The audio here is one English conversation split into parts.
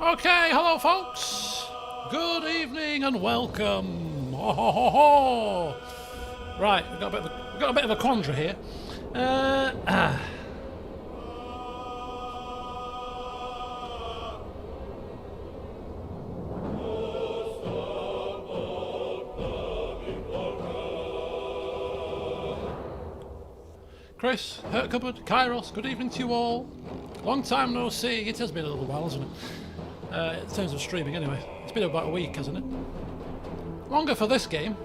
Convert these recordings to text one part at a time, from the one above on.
Okay, hello folks. Good evening and welcome. Ho, ho, ho, ho. Right, we've got a bit of a quandary here. Chris, Hurt Cupboard, Kairos, good evening to you all. Long time no see. It has been a little while, hasn't it? In terms of streaming, anyway. It's been about a week, hasn't it? Longer for this game.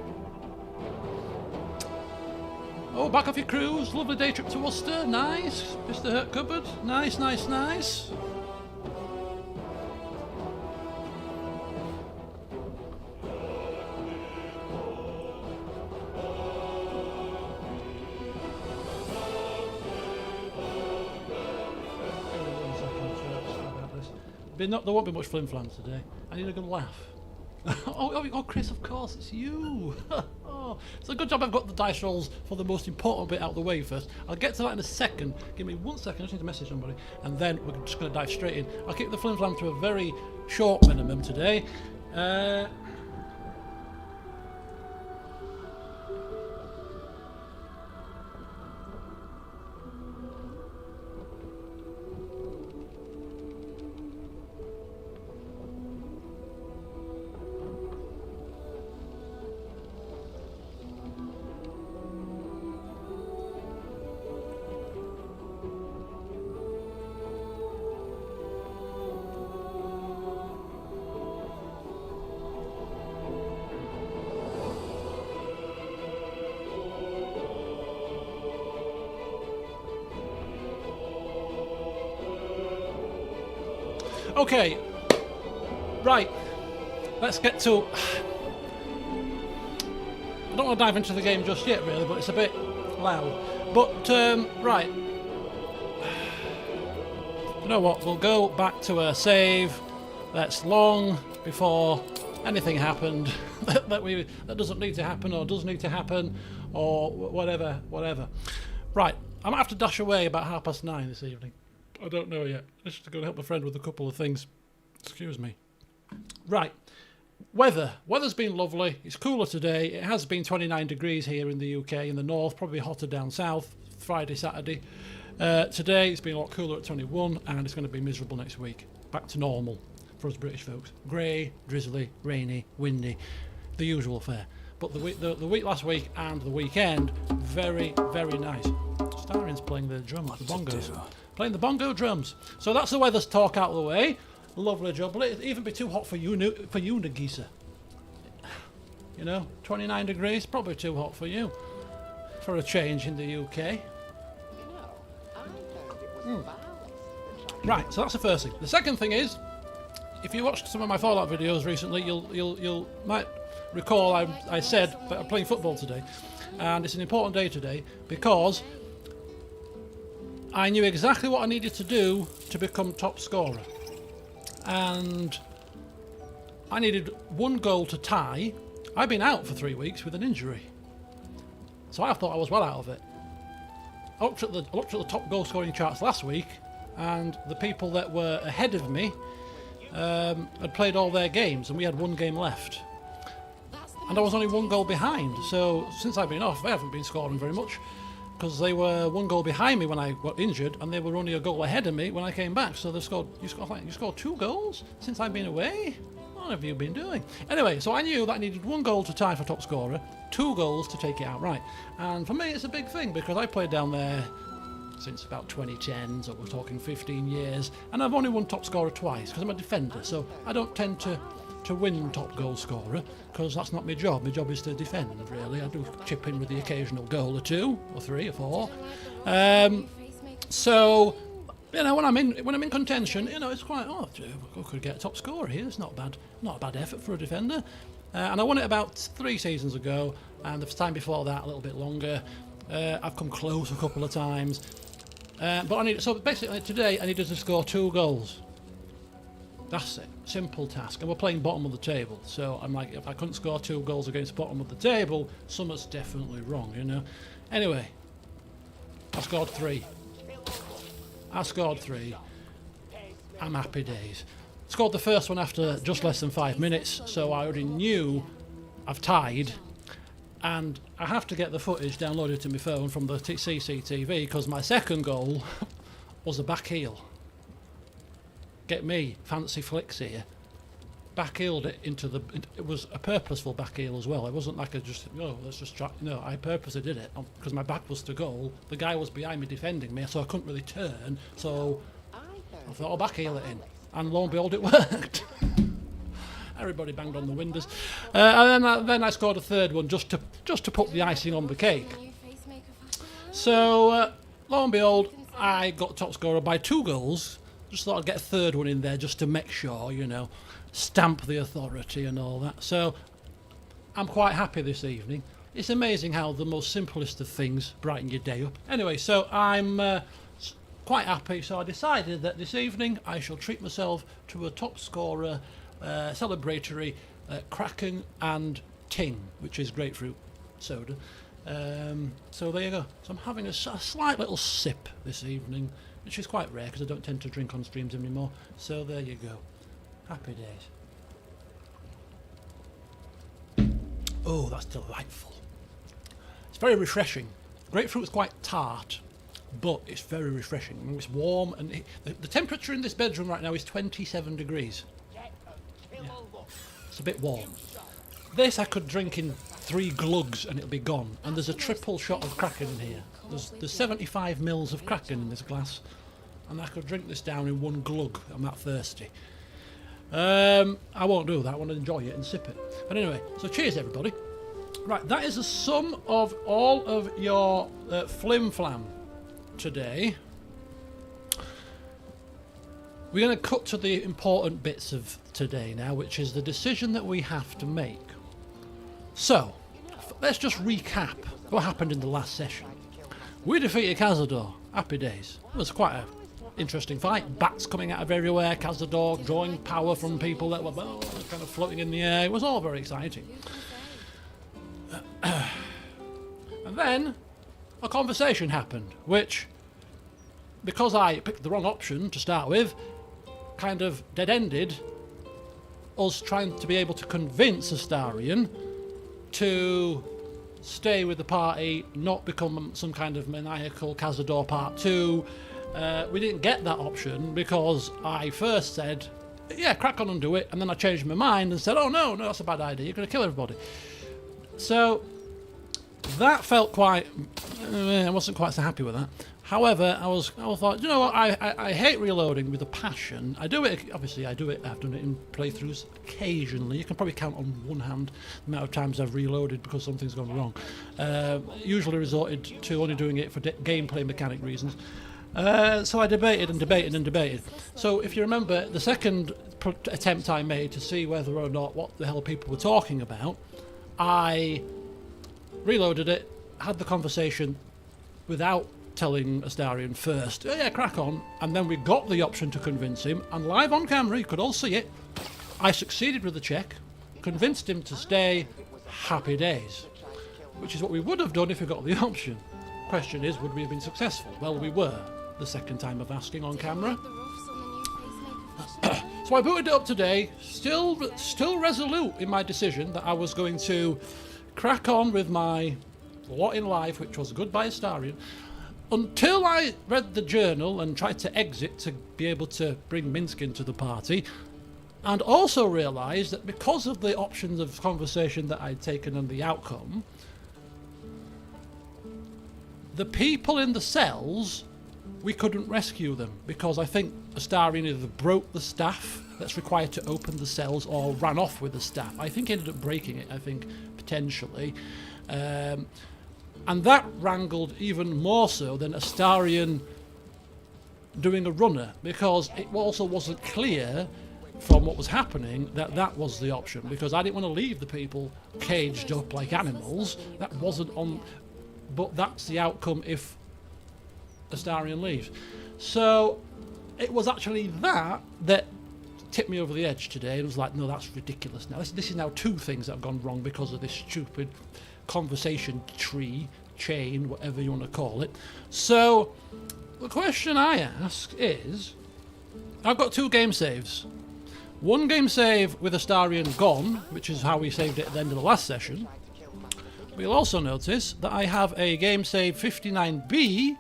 Oh, back off your cruise. Lovely day trip to Worcester. Nice. Mr. Hurt Cupboard. Nice, nice, nice. There won't be much flim-flam today. I need a good laugh. oh, Chris, of course, it's you. Oh, it's a good job I've got the dice rolls for the most important bit out of the way first. I'll get to that in a second. Give me 1 second, I just need to message somebody. And then we're just going to dive straight in. I'll keep the flim-flam to a very short minimum today. Okay, right, let's get to... I don't want to dive into the game just yet, really, but it's a bit loud. But, right, you know what, we'll go back to a save that's long before anything happened that doesn't need to happen or does need to happen or whatever. Right, I might have to dash away about 9:30 this evening. I don't know yet. I'm just going to help my friend with a couple of things. Excuse me. Right. Weather's been lovely. It's cooler today. It has been 29 degrees here in the UK, in the north, probably hotter down south, Friday, Saturday. Today it's been a lot cooler at 21 and it's going to be miserable next week. Back to normal for us British folks. Grey, drizzly, rainy, windy, the usual fare. But the week last week and the weekend, very, very nice. Astarion's playing the drums, the bongos. Playing the bongo drums. So that's the weather's talk out of the way. Lovely job. Will it even be too hot for you, Nagisa? You know, 29 degrees, probably too hot for you. For a change in the UK. Right, so that's the first thing. The second thing is, if you watched some of my Fallout videos recently, you'll might recall I said that I'm playing football today. And it's an important day today because I knew exactly what I needed to do to become top scorer. And I needed 1 goal to tie. I've been out for 3 weeks with an injury. So I thought I was well out of it. I looked at the top goal scoring charts last week and the people that were ahead of me had played all their games and we had 1 game left. And I was only 1 goal behind. So since I've been off, I haven't been scoring very much. Because they were 1 goal behind me when I got injured, and they were only a goal ahead of me when I came back. So you scored 2 goals since I've been away. What have you been doing? Anyway, so I knew that I needed 1 goal to tie for top scorer, 2 goals to take it outright. And for me, it's a big thing because I played down there since about 2010, so we're talking 15 years, and I've only won top scorer twice because I'm a defender. So I don't tend to win top goal scorer because that's not my job. My job is to defend, really. I do chip in with the occasional goal or 2 or 3 or 4. So you know, when I'm in contention, you know, it's quite I could get a top scorer here. It's not a bad effort for a defender. And I won it about 3 seasons ago, and the time before that a little bit longer. I've come close a couple of times, but so basically today I needed to score 2 goals. That's it. Simple task. And we're playing bottom of the table. So I'm like, if I couldn't score 2 goals against bottom of the table, something's definitely wrong, you know. Anyway, I scored 3. I'm happy days. Scored the first one after just less than 5 minutes, so I already knew I've tied. And I have to get the footage downloaded to my phone from the CCTV because my second goal was a back heel. Get me, fancy flicks here. Back heeled it into the... It was a purposeful back heel as well. It wasn't like I just... No, let's just try... No, I purposely did it because my back was to goal. The guy was behind me defending me, so I couldn't really turn. So I thought, I'll back heel it in. And lo and behold, it worked. Everybody banged on the windows, and then I scored a third one just to put the icing on the cake. So lo and behold, I got top scorer by 2 goals. Just thought I'd get a third one in there just to make sure, you know, stamp the authority and all that. So I'm quite happy this evening. It's amazing how the most simplest of things brighten your day up. Anyway, so I'm quite happy. So I decided that this evening I shall treat myself to a top scorer. Celebratory Kraken and Ting, which is grapefruit soda. So there you go. So I'm having a slight little sip this evening, which is quite rare because I don't tend to drink on streams anymore. So there you go. Happy days. Oh, that's delightful. It's very refreshing. Grapefruit is quite tart, but it's very refreshing. It's warm, and the temperature in this bedroom right now is 27 degrees. It's a bit warm. This I could drink in 3 glugs and it'll be gone. And there's a triple shot of Kraken in here. There's 75 mils of Kraken in this glass, and I could drink this down in 1 glug. I'm that thirsty. I won't do that. I want to enjoy it and sip it. But anyway, so cheers everybody. Right, that is a sum of all of your flim flam today. We're going to cut to the important bits of today now, which is the decision that we have to make. So, let's just recap what happened in the last session. We defeated Cazador. Happy days. It was quite an interesting fight. Bats coming out of everywhere, Cazador drawing power from people that were kind of floating in the air. It was all very exciting. And then a conversation happened, which, because I picked the wrong option to start with, kind of dead-ended us trying to be able to convince Astarion to stay with the party, not become some kind of maniacal Cazador Part 2. We didn't get that option because I first said, yeah, crack on and do it, and then I changed my mind and said, oh no, that's a bad idea, you're going to kill everybody. So that felt quite... I wasn't quite so happy with that. However, I thought, you know what, I hate reloading with a passion. I do it, obviously I've done it in playthroughs occasionally. You can probably count on one hand the amount of times I've reloaded because something's gone wrong. Usually resorted to only doing it for gameplay mechanic reasons. So I debated and debated and debated. So if you remember, the second attempt I made to see whether or not what the hell people were talking about, I reloaded it, had the conversation without telling Astarion first, oh yeah, crack on, and then we got the option to convince him, and live on camera, you could all see it, I succeeded with the check, convinced him to stay. Happy days. Which is what we would have done if we got the option. Question is, would we have been successful? Well, we were, the second time of asking on camera. So I booted it up today, still resolute in my decision that I was going to crack on with my lot in life, which was goodbye Astarion, until I read the journal and tried to exit to be able to bring Minsc into the party, and also realised that because of the options of conversation that I'd taken and the outcome, the people in the cells, we couldn't rescue them, because I think Astarion either broke the staff that's required to open the cells or ran off with the staff. I think he ended up breaking it, I think, potentially. And that wrangled even more so than Astarion doing a runner, because it also wasn't clear from what was happening that that was the option, because I didn't want to leave the people caged up like animals. That wasn't on, but that's the outcome if Astarion leaves. So it was actually that tipped me over the edge today, and was like, no, that's ridiculous. Now this is now 2 things that have gone wrong because of this stupid conversation chain, whatever you want to call it. So the question I ask is, I've got 2 game saves. 1 game save with Astarion gone, which is how we saved it at the end of the last session. But you'll also notice that I have a game save 59B,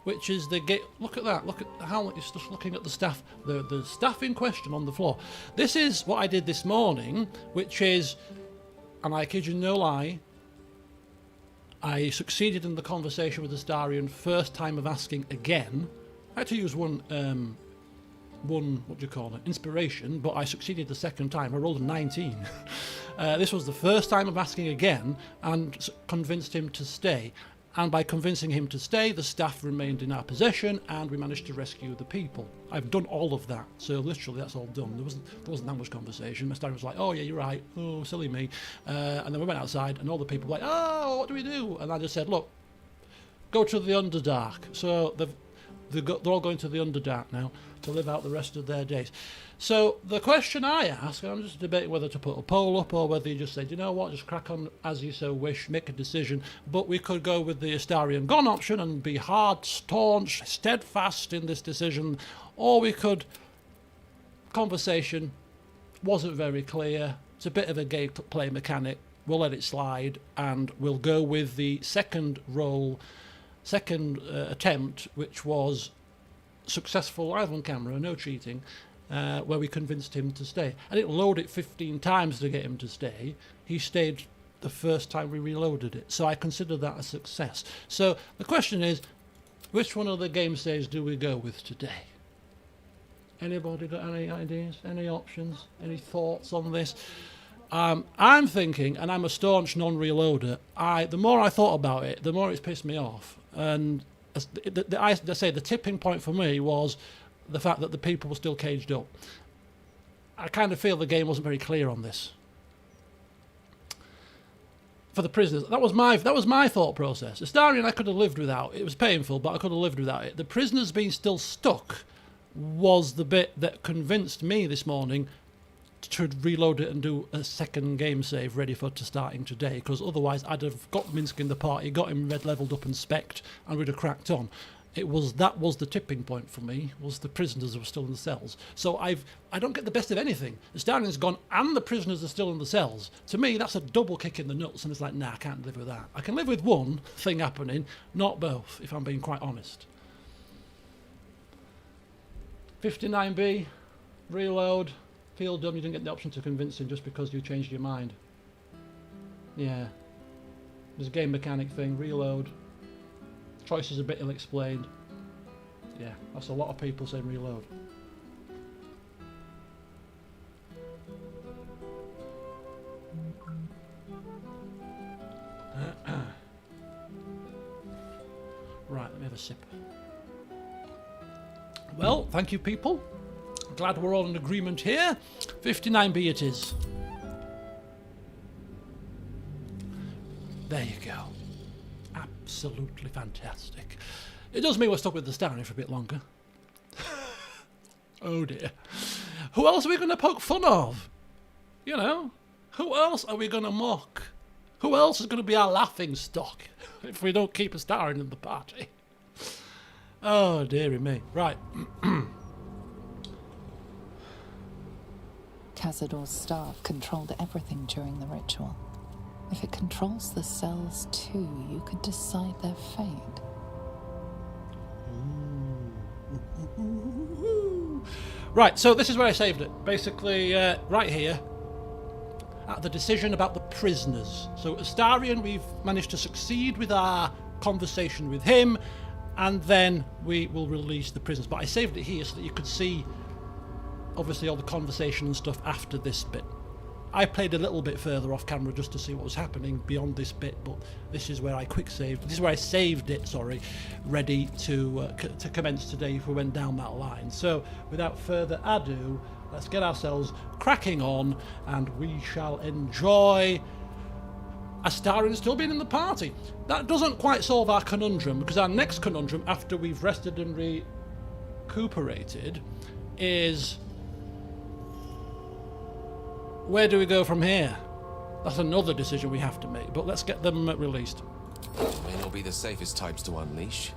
which is the game. Look at that. Look at how you're just looking at the staff, the staff in question on the floor. This is what I did this morning, which is, and I kid you no lie, I succeeded in the conversation with Astarion first time of asking again. I had to use one, what do you call it, inspiration, but I succeeded the second time. I rolled a 19. This was the first time of asking again and convinced him to stay. And by convincing him to stay, the staff remained in our possession and we managed to rescue the people. I've done all of that, so literally that's all done. There wasn't that much conversation. Astarion was like, oh yeah, you're right, oh silly me. And then we went outside and all the people were like, oh, what do we do? And I just said, look, go to the Underdark. So they're all going to the Underdark now to live out the rest of their days. So the question I ask, and I'm just debating whether to put a poll up or whether you just say, do you know what, just crack on as you so wish, make a decision. But we could go with the Astarion gone option and be hard, staunch, steadfast in this decision, or we could, conversation wasn't very clear, it's a bit of a gameplay mechanic, we'll let it slide, and we'll go with the second attempt, which was successful live on camera, no cheating, where we convinced him to stay. I didn't load it 15 times to get him to stay. He stayed the first time we reloaded it, so I consider that a success. So the question is, which one of the game saves do we go with today? Anybody got any ideas, any options, any thoughts on this? I'm thinking, and I'm a staunch non-reloader, the more I thought about it, the more it's pissed me off. And I say the tipping point for me was the fact that the people were still caged up. I kind of feel the game wasn't very clear on this. For the prisoners, that was my thought process. Astarion I could have lived without. It was painful, but I could have lived without it. The prisoners being still stuck was the bit that convinced me this morning to reload it and do a second game save ready for starting today, because otherwise I'd have got Minsk in the party, got him red leveled up and specced, and we'd have cracked on. That was the tipping point for me, was the prisoners who were still in the cells. So I don't get the best of anything. The Astarion's gone and the prisoners are still in the cells. To me, that's a double kick in the nuts, and it's like, nah, I can't live with that. I can live with one thing happening, not both, if I'm being quite honest. 59B, reload, feel dumb you didn't get the option to convince him just because you changed your mind. Yeah. There's a game mechanic thing, reload. Choice is a bit ill-explained. Yeah, that's a lot of people saying reload. Right, let me have a sip. Well, thank you, people. Glad we're all in agreement here. 59B it is. There you go. Absolutely fantastic. It does mean we're stuck with the Astarion for a bit longer. Oh dear. Who else are we going to poke fun of? You know, who else are we going to mock? Who else is going to be our laughing stock if we don't keep Astarion in the party? Oh dearie me. Right. Cazador's staff controlled everything during the ritual. If it controls the cells too, you could decide their fate. Right, so this is where I saved it. Basically, right here, at the decision about the prisoners. So Astarion, we've managed to succeed with our conversation with him, and then we will release the prisoners. But I saved it here so that you could see, obviously, all the conversation and stuff after this bit. I played a little bit further off camera just to see what was happening beyond this bit, but this is where I quick saved. This is where I saved it, sorry, ready to commence today if we went down that line. So, without further ado, let's get ourselves cracking on, and we shall enjoy Astarion still being in the party. That doesn't quite solve our conundrum, because our next conundrum, after we've rested and recuperated, is where do we go from here? That's another decision we have to make, but let's get them released. It may not be the safest types to unleash,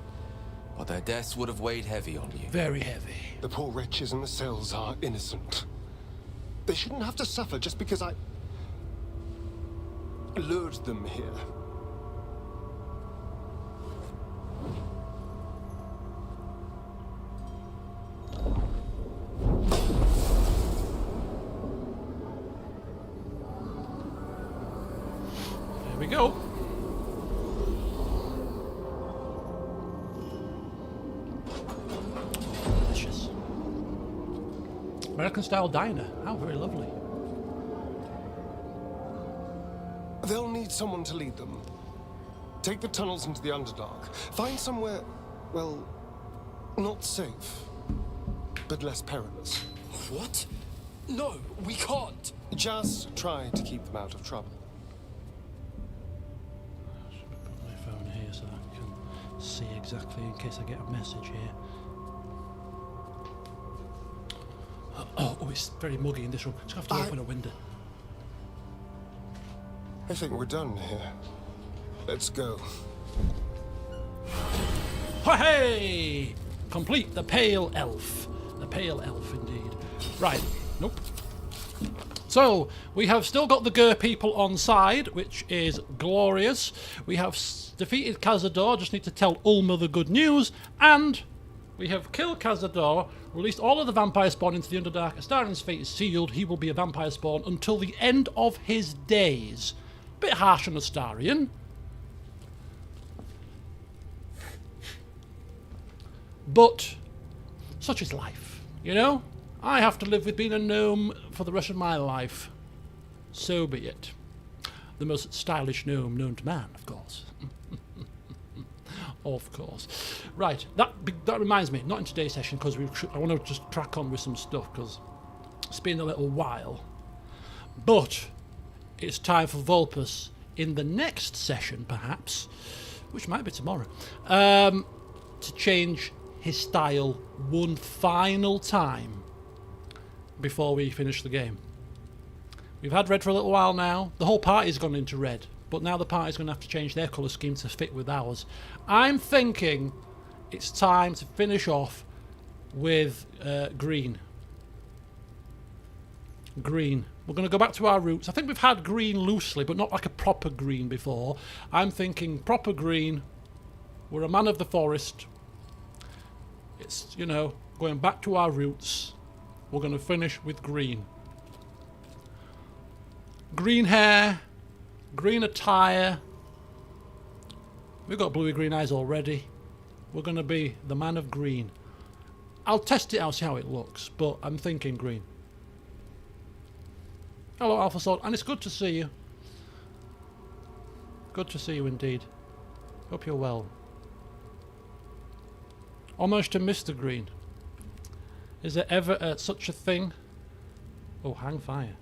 but their deaths would have weighed heavy on you. Very heavy. The poor wretches in the cells are innocent. They shouldn't have to suffer just because I lured them here. There we go. Delicious. American style diner. How very lovely. They'll need someone to lead them. Take the tunnels into the Underdark. Find somewhere, well, not safe, but less perilous. What? No, we can't. Just try to keep them out of trouble. I should put my phone here so I can see exactly in case I get a message here. Oh, it's very muggy in this room. Just have to open a window. I think we're done here. Let's go. Hey! Complete the Pale Elf. The Pale Elf, indeed. Right. Nope. So, we have still got the Gur people on side, which is glorious. We have defeated Cazador, just need to tell Ulma the good news, and we have killed Cazador, released all of the vampire spawn into the Underdark. Astarion's fate is sealed. He will be a vampire spawn until the end of his days. Bit harsh on Astarion. But such is life, you know? I have to live with being a gnome for the rest of my life. So be it. The most stylish gnome known to man, of course. Of course. Right, that reminds me, not in today's session, because I want to just crack on with some stuff, because it's been a little while. But it's time for Vulpus in the next session, perhaps, which might be tomorrow, to change his style one final time before we finish the game. We've had red for a little while now. The whole party's gone into red, but now the party's going to have to change their colour scheme to fit with ours. I'm thinking it's time to finish off with green. Green. We're going to go back to our roots. I think we've had green loosely, but not like a proper green before. I'm thinking proper green. We're a man of the forest. It's, you know, going back to our roots. We're going to finish with green. Green hair. Green attire. We've got bluey green eyes already. We're going to be the man of green. I'll test it out, see how it looks, but I'm thinking green. Hello, Alpha Sword, and it's good to see you. Good to see you indeed. Hope you're well. Almost to Mr. Green. Is there ever such a thing? Oh, hang fire.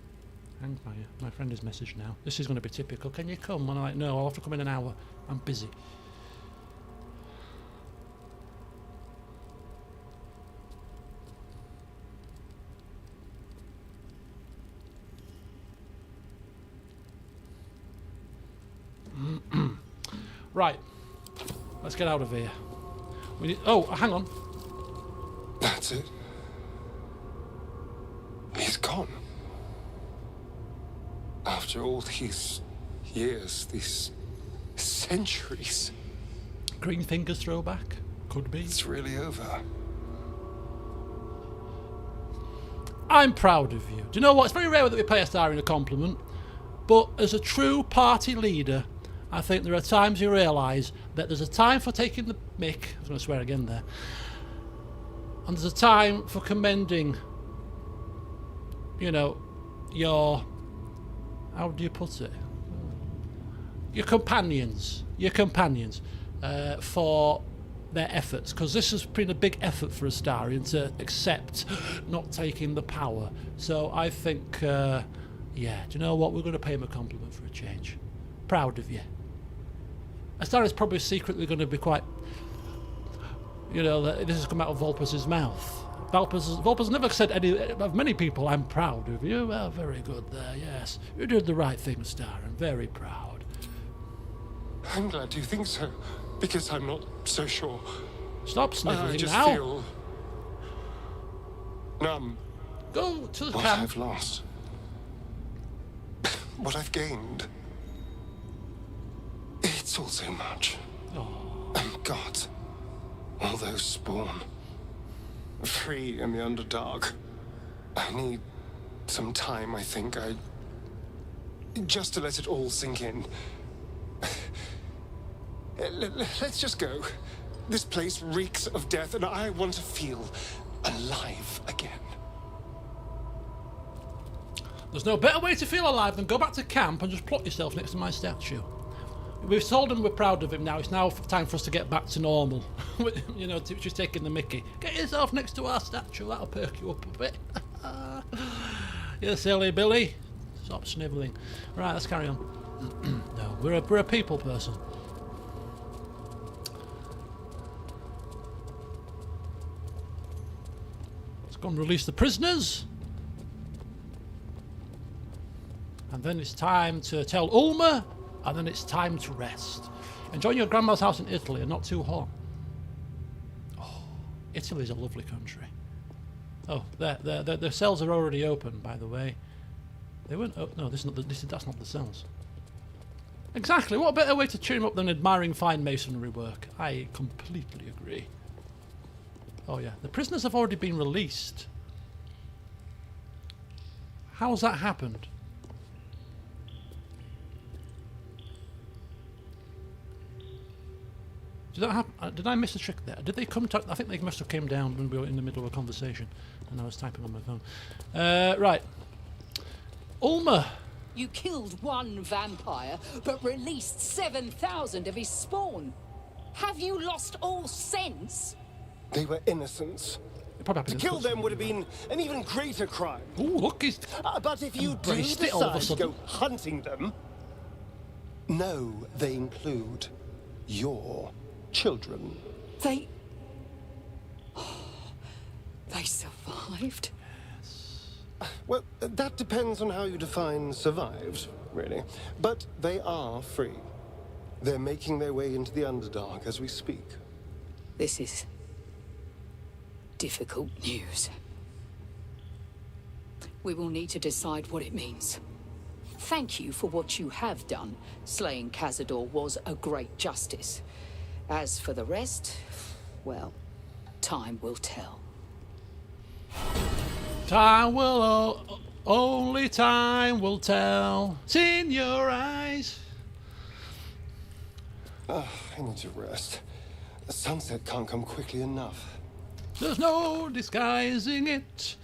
Hang fire. My friend has messaged now. This is going to be typical. Can you come? And I'm like, no, I'll have to come in an hour. I'm busy. Right, let's get out of here. We need, oh, hang on. That's it. He's gone. After all these years, these centuries. Green fingers throwback? Could be. It's really over. I'm proud of you. Do you know what? It's very rare that we pay Astarion a compliment, but as a true party leader, I think there are times you realise that there's a time for taking the mick. I was going to swear again there. And there's a time for commending, you know, your... How do you put it? Your companions. For their efforts. Because this has been a big effort for Astarion to accept not taking the power. So I think, yeah, do you know what? We're going to pay him a compliment for a change. Proud of you. Astarion's probably secretly going to be quite, you know, that this has come out of Vulpus's mouth. Vulpus never said of many people, I'm proud of you. Well, very good there, yes. You did the right thing, Astarion. Very proud. I'm glad you think so, because I'm not so sure. Stop sniffling I just now. feel numb. Go to the What camp. I've lost. what I've gained. It's all so much. Oh. And God, all those spawn. Free in the Underdark. I need some time, I think. Just to let it all sink in. Let's just go. This place reeks of death, and I want to feel alive again. There's no better way to feel alive than go back to camp and just plot yourself next to my statue. We've told him we're proud of him now. It's now time for us to get back to normal. You know, just taking the mickey. Get yourself next to our statue. That'll perk you up a bit. You silly Billy. Stop snivelling. Right, let's carry on. No, we're a people person. Let's go and release the prisoners. And then it's time to tell Ulma, and then it's time to rest. Enjoying your grandma's house in Italy and not too hot. Oh, Italy's a lovely country. Oh, the cells are already open, by the way. They weren't. Oh, no, that's not the cells. Exactly. What better way to cheer him up than admiring fine masonry work? I completely agree. Oh yeah, the prisoners have already been released. How's that happened? Did that happen? Did I miss a trick there? Did they come to... I think they must have came down when we were in the middle of a conversation and I was typing on my phone. Right. Ulma. You killed one vampire, but released 7,000 of his spawn. Have you lost all sense? They were innocents. To kill them would have been an even greater crime. Ooh, look, he's... But if you do decide to go hunting them, know they include your children. They survived? Well, that depends on how you define survived, really. But they are free. They're making their way into the Underdark as we speak. This is difficult news. We will need to decide what it means. Thank you for what you have done. Slaying Cazador was a great justice. As for the rest, well, time will tell. Time will... only time will tell. It's in your eyes. I need to rest. The sunset can't come quickly enough. There's no disguising it.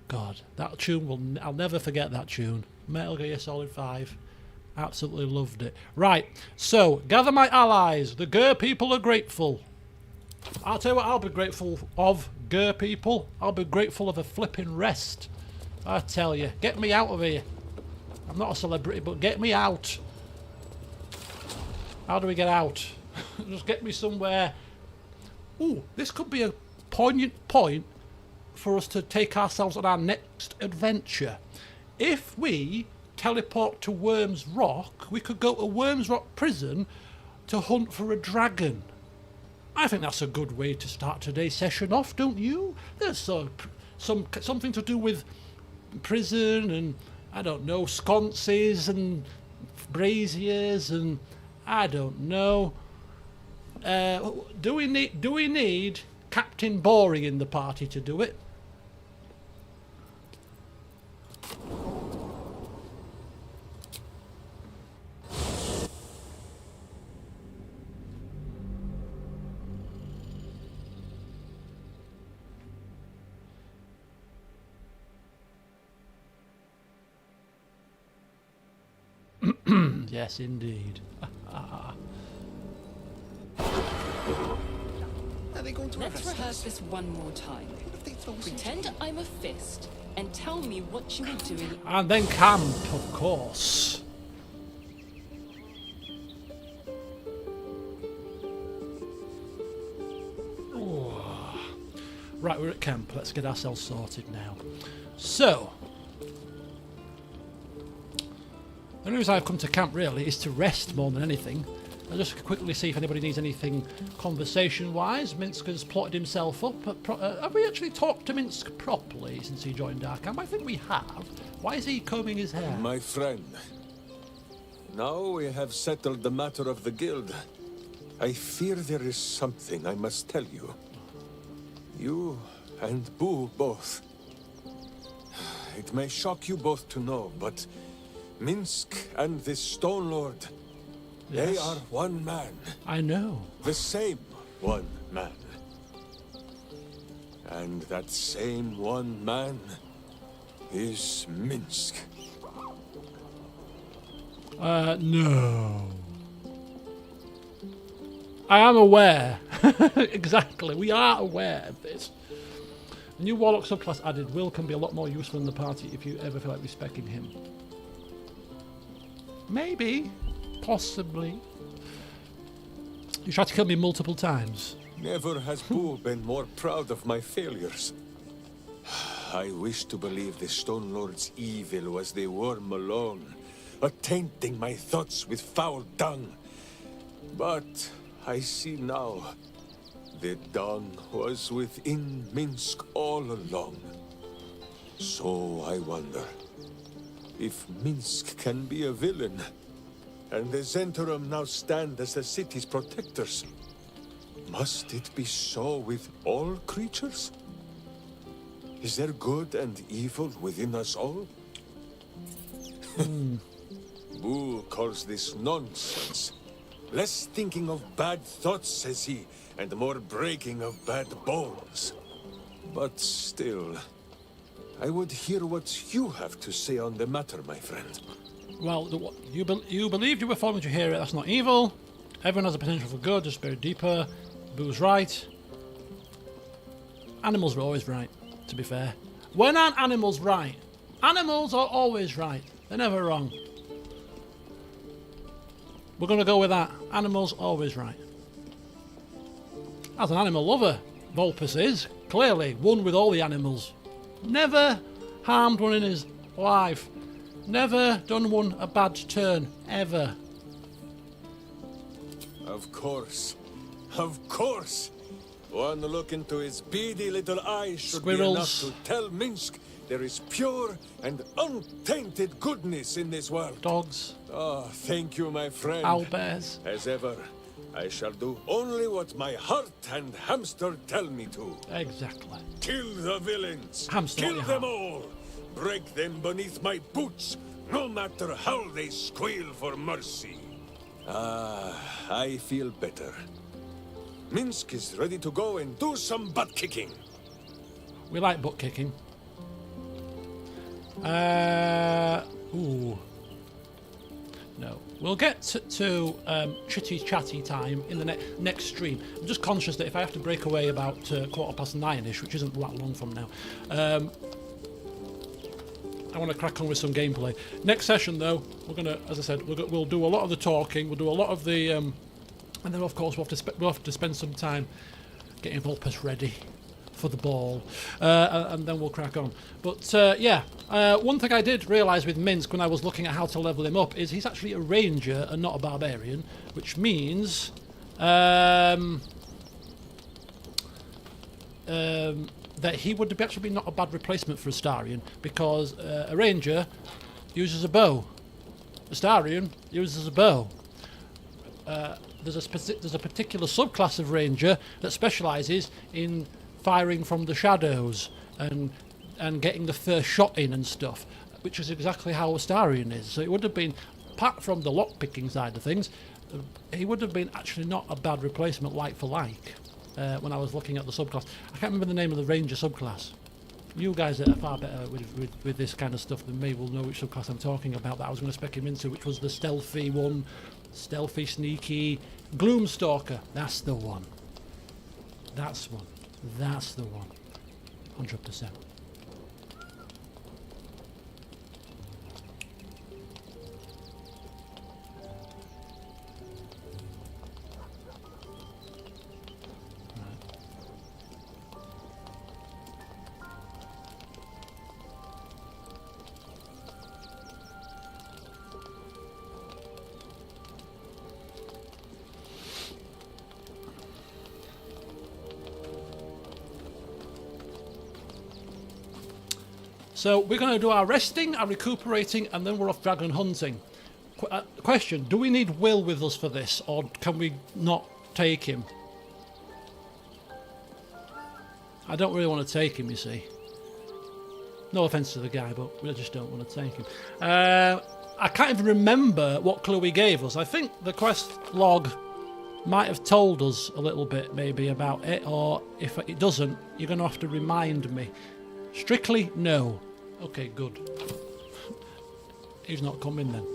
God, that tune will... I'll never forget that tune. Metal Gear Solid 5. Absolutely loved it. Right, so, gather my allies. The Gur people are grateful. I'll tell you what I'll be grateful of, Gur people. I'll be grateful of a flipping rest. I tell you, get me out of here. I'm not a celebrity, but get me out. How do we get out? Just get me somewhere. Ooh, this could be a poignant point for us to take ourselves on our next adventure. If we teleport to Worm's Rock, we could go to Worm's Rock prison to hunt for a dragon. I think that's a good way to start today's session off, don't you? There's something to do with prison and, I don't know, sconces and braziers and I don't know. Do we need Captain Boring in the party to do it? Yes, indeed. Are they going to Let's rehearse this one more time. Pretend I'm a fist and tell me what you were doing. And then camp, of course. Ooh. Right, we're at camp. Let's get ourselves sorted now. So, the only reason I've come to camp really is to rest more than anything. I'll just quickly see if anybody needs anything conversation-wise. Minsk has plotted himself up. Have we actually talked to Minsk properly since he joined our camp? I think we have. Why is he combing his hair? My friend, now we have settled the matter of the guild. I fear there is something I must tell you. You and Boo both. It may shock you both to know, but Minsk and this Stone Lord, they Yes. are one man. I know. The same one man. And that same one man is Minsk. No. I am aware. Exactly. We are aware of this. The new Warlock subclass added, Will can be a lot more useful in the party if you ever feel like respecting him. Maybe. Possibly. You tried to kill me multiple times. Never has Boo been more proud of my failures. I wish to believe the Stone Lord's evil was the worm alone, tainting my thoughts with foul dung. But I see now, the dung was within Minsk all along. So I wonder, if Minsk can be a villain, and the Zentarum now stand as the city's protectors, must it be so with all creatures? Is there good and evil within us all? Boo calls this nonsense. Less thinking of bad thoughts, says he, and more breaking of bad bones. But still, I would hear what you have to say on the matter, my friend. Well, you believed you were falling to hear it. That's not evil. Everyone has a potential for good, just buried deeper. Boo's right. Animals are always right, to be fair. When aren't animals right? Animals are always right. They're never wrong. We're going to go with that. Animals always right. As an animal lover, Vulpes is, clearly, one with all the animals. Never harmed one in his life. Never done one a bad turn, ever. Of course. Of course. One look into his beady little eyes should be enough Squirrels. to tell Minsk there is pure and untainted goodness in this world. Dogs. Ah, thank you, my friend. Owlbears. As ever, I shall do only what my heart and hamster tell me to. Exactly. Kill the villains. Hamster, Kill not them your all. Break them beneath my boots, no matter how they squeal for mercy. Ah, I feel better. Minsk is ready to go and do some butt kicking. We like butt kicking. Ooh. No. We'll get to chitty chatty time in the next stream. I'm just conscious that if I have to break away about 9:15ish, which isn't that long from now, I want to crack on with some gameplay. Next session, though, we're gonna, as I said, we'll do a lot of the talking. We'll do a lot of the, and then of course we'll have to spend some time getting Vulpes ready for the ball, and then we'll crack on. But yeah, one thing I did realise with Minsk when I was looking at how to level him up is he's actually a ranger and not a barbarian, which means that he would be actually not a bad replacement for Astarion, because a ranger uses a bow. Astarion uses a bow. There's a particular subclass of ranger that specialises in firing from the shadows and getting the first shot in and stuff, which is exactly how Astarion is. So it would have been, apart from the lock-picking side of things, he would have been actually not a bad replacement like for like. When I was looking at the subclass, I can't remember the name of the ranger subclass. You guys that are far better with this kind of stuff than me will know which subclass I'm talking about that I was going to spec him into, which was the stealthy one, stealthy, sneaky, Gloomstalker. That's the one. That's the one. 100%. So we're going to do our resting, our recuperating, and then we're off dragon hunting. Question, do we need Will with us for this, or can we not take him? I don't really want to take him, you see. No offence to the guy, but I just don't want to take him. I can't even remember what clue he gave us. I think the quest log might have told us a little bit maybe about it, or if it doesn't, you're going to have to remind me. Strictly no. Okay, good. He's not coming then.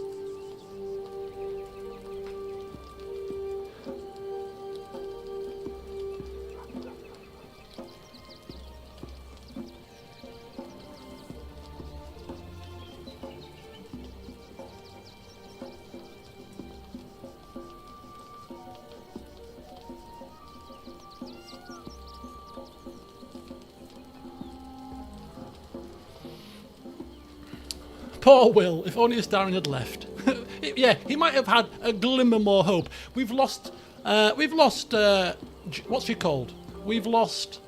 Poor Will, if only Astarion had left. Yeah, he might have had a glimmer more hope. We've lost, what's she called? We've lost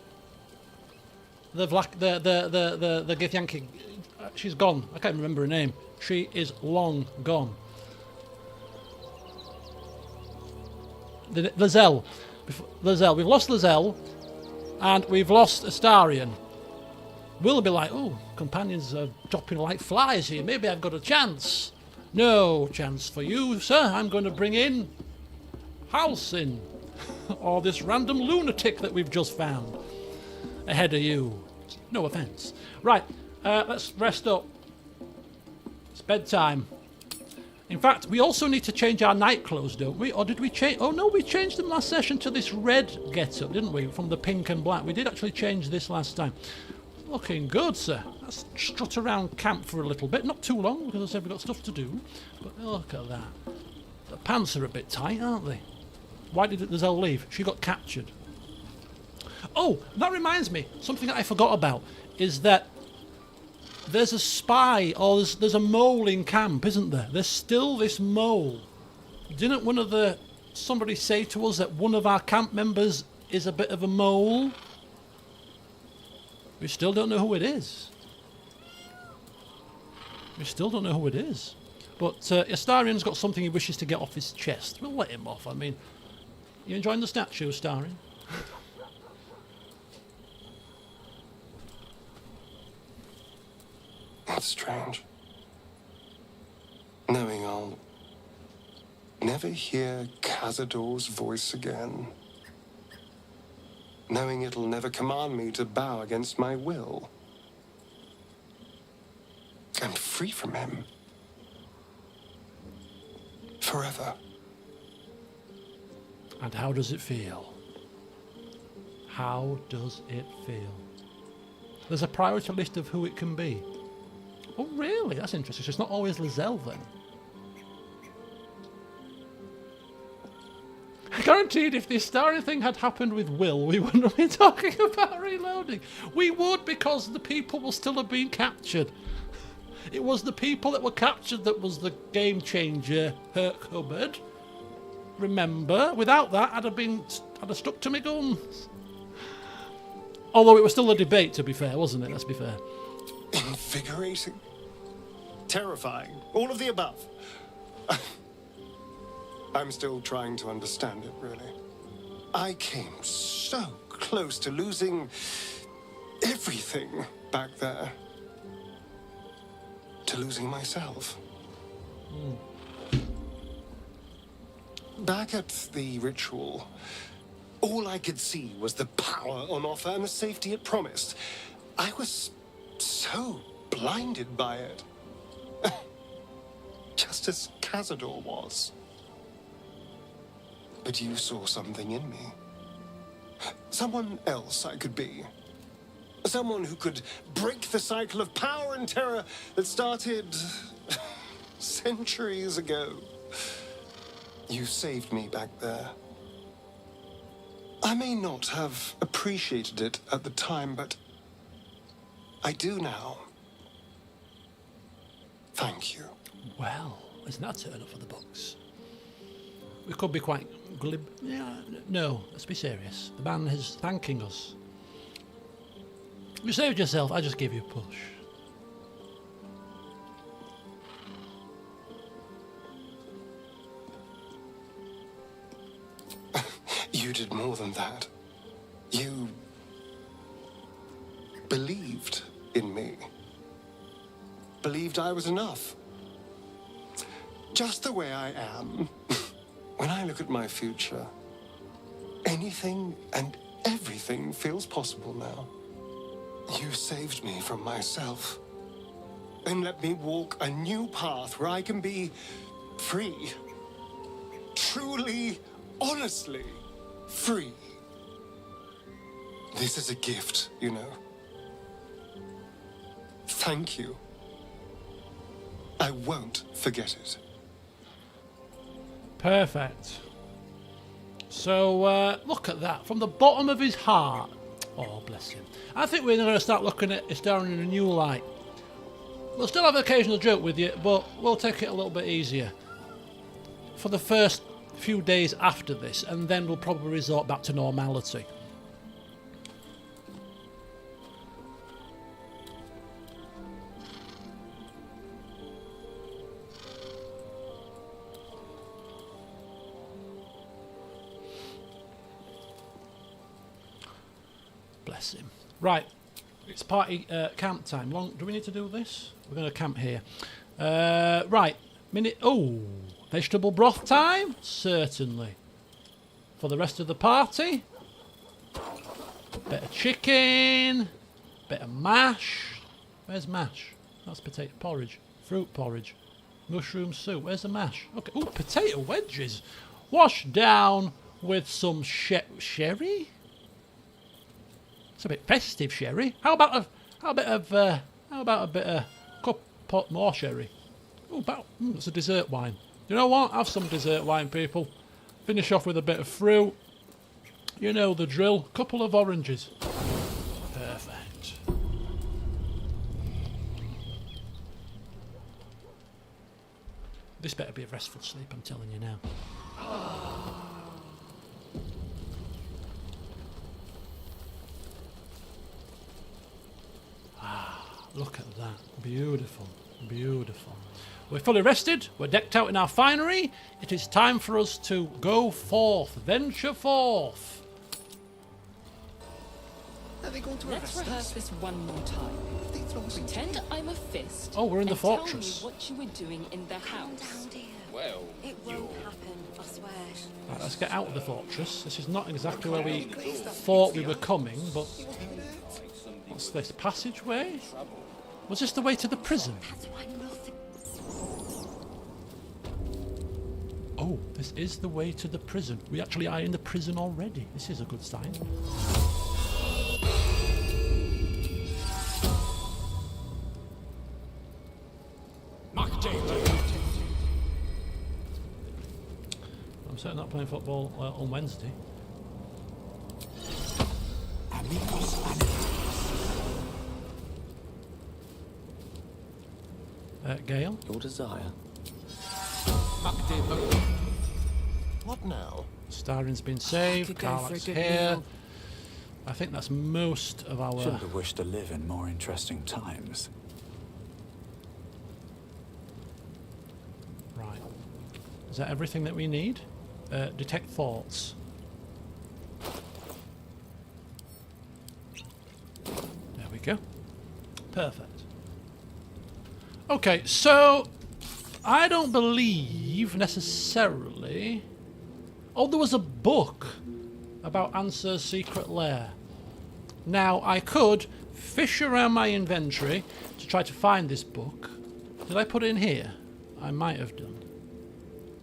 the Githyanki. She's gone. I can't remember her name. She is long gone. Lizelle. We've lost Lizelle, and we've lost Astarion. We'll be like, oh, companions are dropping like flies here. Maybe I've got a chance. No chance for you, sir. I'm going to bring in Halsin, or this random lunatic that we've just found ahead of you. No offence. Right, let's rest up. It's bedtime. In fact, we also need to change our night clothes, don't we? Or did we change? Oh no, we changed them last session to this red get-up, didn't we? From the pink and black. We did actually change this last time. Looking good, sir. Let's strut around camp for a little bit. Not too long, because I said we've got stuff to do. But look at that. The pants are a bit tight, aren't they? Why did Lizelle leave? She got captured. Oh, that reminds me. Something that I forgot about is that there's a spy, or there's a mole in camp, isn't there? There's still this mole. Didn't somebody say to us that one of our camp members is a bit of a mole? We still don't know who it is. But Astarion's got something he wishes to get off his chest. We'll let him off. I mean, you enjoying the statue, Astarion? That's strange. Knowing I'll never hear Cazador's voice again. Knowing it'll never command me to bow against my will. I'm free from him. Forever. And how does it feel? How does it feel? There's a priority list of who it can be. Oh, really? That's interesting. So it's not always Lizelle, then. Guaranteed, if the Astarion thing had happened with Will, we wouldn't have been talking about reloading. We would, because the people will still have been captured. It was the people that were captured that was the game changer, Herc Hubbard. Remember? Without that, I'd have stuck to my guns. Although it was still a debate, to be fair, wasn't it? Let's be fair. Invigorating. Terrifying. All of the above. I'm still trying to understand it, really. I came so close to losing everything back there. To losing myself. Back at the ritual, all I could see was the power on offer and the safety it promised. I was so blinded by it. Just as Cazador was. But you saw something in me. Someone else I could be. Someone who could break the cycle of power and terror that started centuries ago. You saved me back there. I may not have appreciated it at the time, but I do now. Thank you. Well, isn't that a turn up for the books? We could be quite glib. Yeah, no, let's be serious. The man is thanking us. You saved yourself, I just gave you a push. you did more than that. You believed in me. Believed I was enough. Just the way I am. When I look at my future, anything and everything feels possible now. You saved me from myself. And let me walk a new path where I can be free. Truly, honestly free. This is a gift, you know. Thank you. I won't forget it. Perfect. So, look at that. From the bottom of his heart. Oh, bless him. I think we're going to start looking at Astarion in a new light. We'll still have an occasional joke with you, but we'll take it a little bit easier for the first few days after this, and then we'll probably resort back to normality. Bless him. Right, it's party camp time. Do we need to do this? We're going to camp here. Right, minute. Oh, vegetable broth time? Certainly. For the rest of the party, bit of chicken, bit of mash. Where's mash? That's potato porridge, fruit porridge, mushroom soup. Where's the mash? Okay. Oh, potato wedges, washed down with some sherry. It's a bit festive, sherry. How about a bit of pot more sherry? Oh, it's a dessert wine. You know what? Have some dessert wine, people. Finish off with a bit of fruit. You know the drill. Couple of oranges. Perfect. This better be a restful sleep, I'm telling you now. Look at that. Beautiful. Beautiful. We're fully rested. We're decked out in our finery. It is time for us to go forth. Venture forth. Are they going to Let's arrest rehearse us? this one more time. If they throw us in Pretend jail? I'm a fist. Oh, we're in the and fortress. Tell me what you were doing in the house. Down, dear. Well, It won't happen, I swear. Right, let's get out of the fortress. This is not exactly where we thought we were coming, but what's this? Passageway? Was this the way to the prison? That's why nothing. Oh, this is the way to the prison. We actually are in the prison already. This is a good sign. I'm certainly not playing football on Wednesday. Gale? Your desire. What now? Astarion's been saved. could go for a Karlach's good here. meal. I think that's most of our... Shouldn't have wished to live in more interesting times. Right. Is that everything that we need? Detect thoughts. There we go. Perfect. Okay, so I don't believe necessarily... Oh, there was a book about Answer's secret lair. Now, I could fish around my inventory to try to find this book. Did I put it in here? I might have done.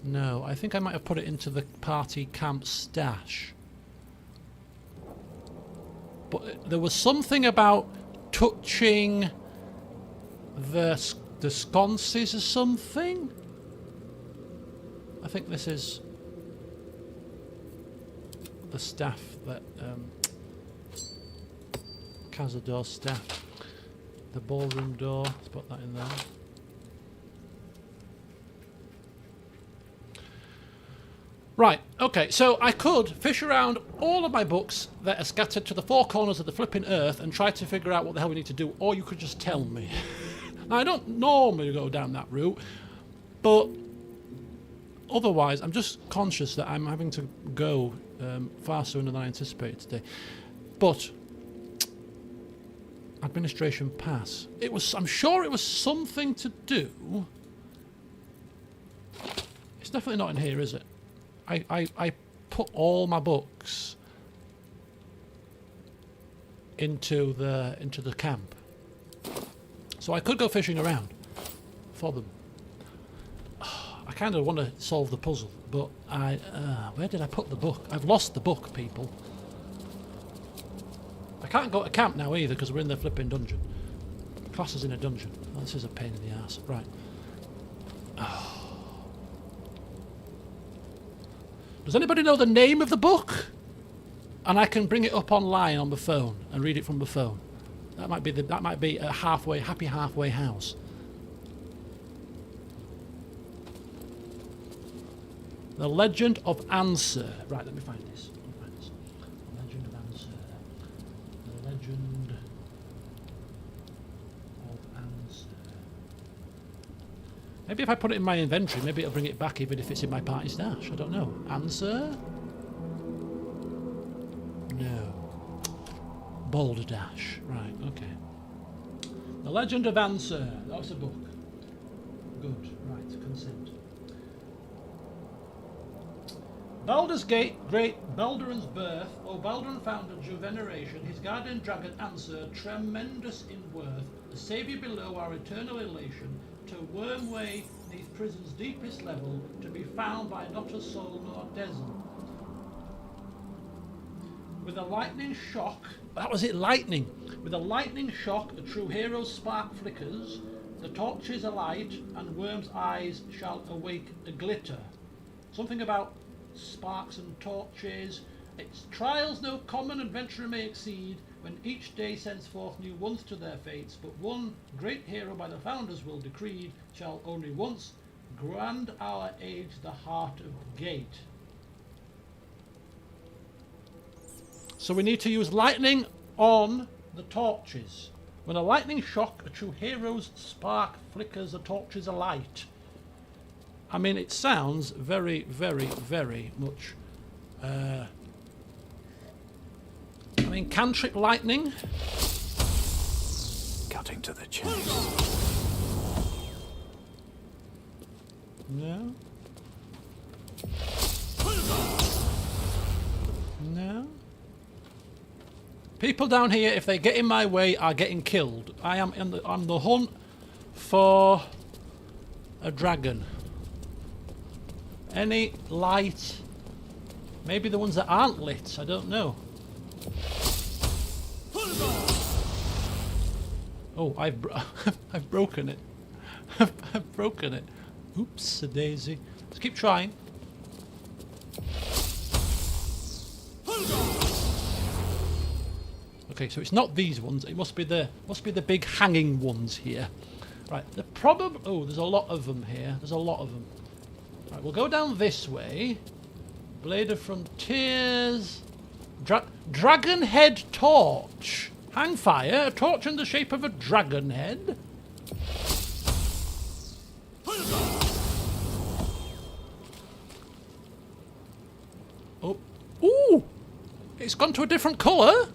No, I think I might have put it into the party camp stash. But there was something about touching the sconces or something. I think this is the staff that Cazador's staff. The ballroom door. Let's put that in there. Right, okay, so I could fish around all of my books that are scattered to the four corners of the flipping earth and try to figure out what the hell we need to do, or you could just tell me. Now, I don't normally go down that route, but otherwise, I'm just conscious that I'm having to go far sooner than I anticipated today. But administration pass. It was. I'm sure it was something to do. It's definitely not in here, is it? I put all my books into the camp, so I could go fishing around for them. I kind of want to solve the puzzle, but where did I put the book? I've lost the book, people. I can't go to camp now either because we're in the flipping dungeon. Class is in a dungeon. Oh, this is a pain in the ass. Right. Oh. Does anybody know the name of the book? And I can bring it up online on the phone and read it from the phone. That might be a happy halfway house. The Legend of Answer. Right, let me find this. The Legend of Answer. The Legend of Answer. Maybe if I put it in my inventory, maybe it'll bring it back even if it's in my party stash. I don't know. Answer? No. Baldur Dash. Right, okay. The Legend of Answer. That's a book. Good. Right, consent. Baldur's Gate, great Baldur's birth, O Baldur founded Juveneration, his guardian dragon Answer, tremendous in worth, the saviour below our eternal elation, to worm way these prisons' deepest level, to be found by not a soul nor desert. With a lightning shock, that was it, lightning. With a lightning shock, a true hero's spark flickers, the torches alight, and worm's eyes shall awake a glitter. Something about sparks and torches. Its trials no common adventurer may exceed, when each day sends forth new ones to their fates, but one great hero by the founders will decreed, shall only once grand our age the heart of the gate. So we need to use lightning on the torches. When a lightning shock, a true hero's spark flickers, the torches alight. I mean, it sounds very, very, very much... I mean, cantrip lightning. Cutting to the chase. No. No. People down here, if they get in my way, are getting killed. I am on the hunt for a dragon. Any light? Maybe the ones that aren't lit, I don't know. Oh, I've broken it. I've broken it. Oops, a daisy. Let's keep trying. Okay, so it's not these ones. It must be the big hanging ones here. Right. The problem. Oh, there's a lot of them here. There's a lot of them. Right, we'll go down this way. Blade of Frontiers. Dragon head torch. Hang fire. A torch in the shape of a dragon head. Oh. Ooh! It's gone to a different colour.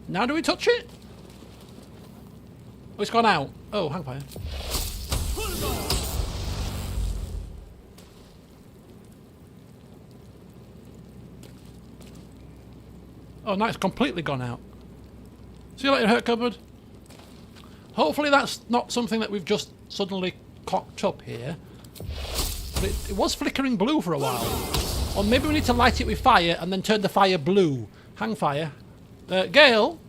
Now do we touch it? Oh, it's gone out. Oh, hang fire. Oh, now it's completely gone out. See you later, Hurt Cupboard. Hopefully that's not something that we've just suddenly cocked up here. But it was flickering blue for a while. Or maybe we need to light it with fire and then turn the fire blue. Hang fire. Gale?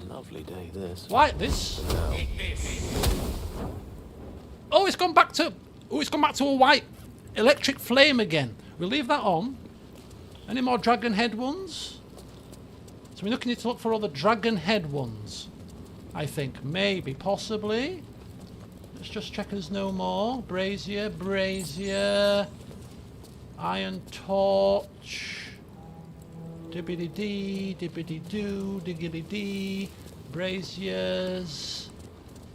Lovely day, this. Light this. Oh, it's gone back to... Oh, it's gone back to a white electric flame again. We'll leave that on. Any more dragon head ones? So we're looking to look for other dragon head ones. I think. Maybe. Possibly. Let's just check there's no more. Brazier. Brazier. Iron torch. Dibbity-dee. Dibbity-doo. Diggity-dee. Braziers.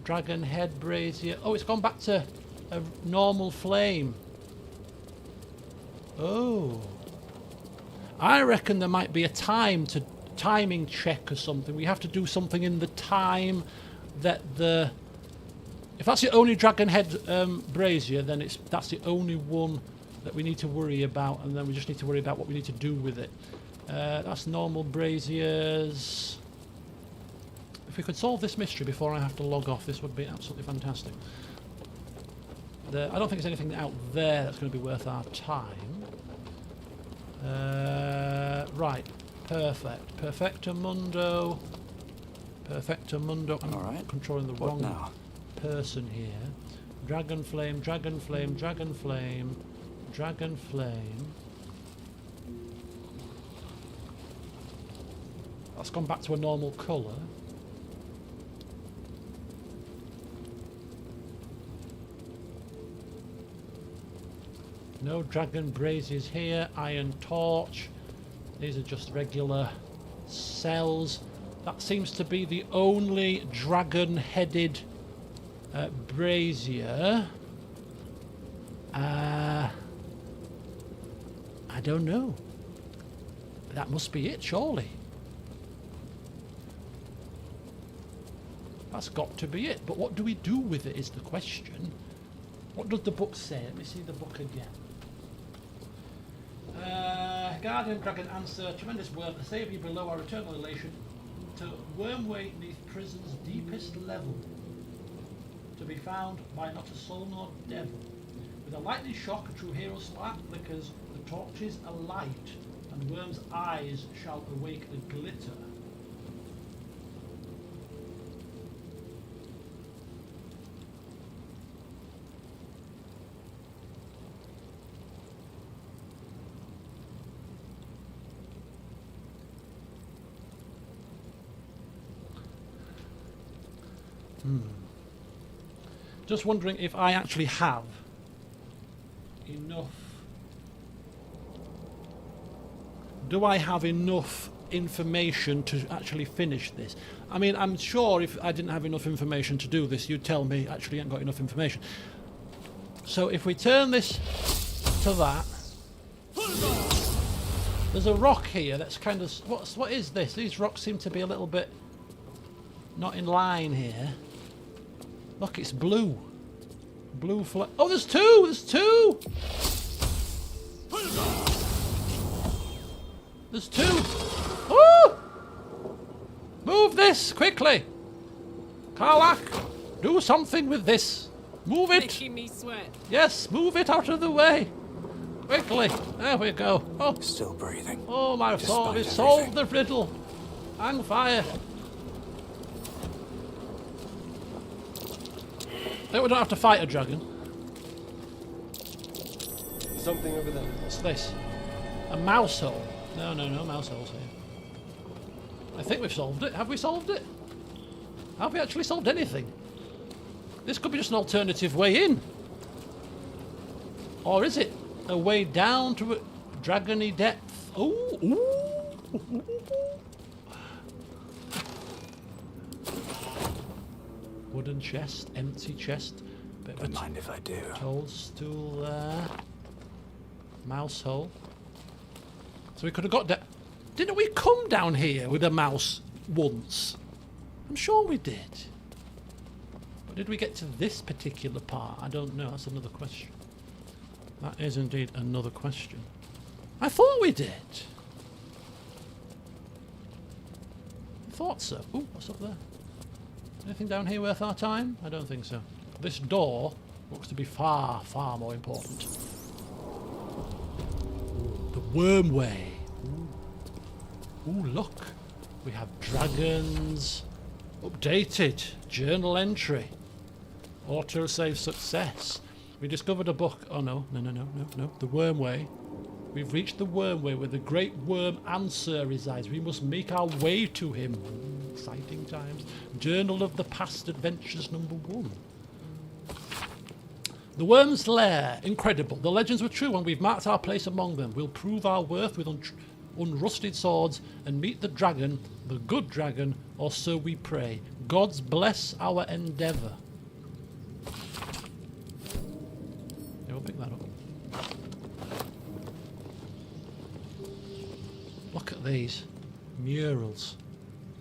Dragon head brazier. Oh, it's gone back to a normal flame. Oh. I reckon there might be a timing check or something. We have to do something in the time that the... If that's the only dragon head brazier, then that's the only one that we need to worry about, and then we just need to worry about what we need to do with it. That's normal braziers. If we could solve this mystery before I have to log off, this would be absolutely fantastic. I don't think there's anything out there that's going to be worth our time. Right, perfect. Perfectamundo. Perfectamundo. I'm All right. controlling the What wrong now? person here. Dragon flame, dragon flame, dragon flame, dragon flame. That's gone back to a normal colour. No dragon braziers here. Iron torch. These are just regular cells. That seems to be the only dragon-headed brazier. I don't know. That must be it, surely. That's got to be it. But what do we do with it is the question. What does the book say? Let me see the book again. Guardian Dragon answer, tremendous work. The saviour below our eternal relation to Wormway neath prison's deepest level. To be found by not a soul nor devil. With a lightning shock, a true hero spark flickers, the torches alight, and Worm's eyes shall awake a glitter. Just wondering if I actually have enough. Do I have enough information to actually finish this? I mean, I'm sure if I didn't have enough information to do this, you'd tell me actually you ain't got enough information. So if we turn this to that, there's a rock here that's kind of... What is this? These rocks seem to be a little bit not in line here. Look, it's blue. Blue flag. Oh, there's two! There's two! There's two! Oh! Move this, quickly! Karlach, do something with this. Move it! Making me sweat. Yes, move it out of the way. Quickly. There we go. Oh, Still breathing. oh my sword, it Despite solved everything. the riddle. Hang fire. I think we don't have to fight a dragon. Something over there. What's this? A mouse hole. No, mouse holes here. I think we've solved it. Have we solved it? Have we actually solved anything? This could be just an alternative way in. Or is it a way down to a dragony depth? Ooh, ooh. Wooden chest, empty chest. Bit of Don't a mind if I do. toadstool there. Mouse hole. So we could have got down. Didn't we come down here with a mouse once? I'm sure we did. But did we get to this particular part? I don't know. That's another question. That is indeed another question. I thought we did. I thought so. Ooh, what's up there? Anything down here worth our time? I don't think so. This door looks to be far, far more important. Ooh, the Wormway. Ooh, look. We have dragons. Updated. Journal entry. Autosave success. We discovered a book. Oh, no. The Wormway. We've reached the Wormway where the great worm Answer resides. We must make our way to him. Exciting times. Journal of the Past Adventures #1. The Worm's Lair. Incredible. The legends were true and we've marked our place among them. We'll prove our worth with unrusted swords and meet the dragon, the good dragon, or so we pray. Gods bless our endeavour. Yeah, we'll pick that up. Look at these murals.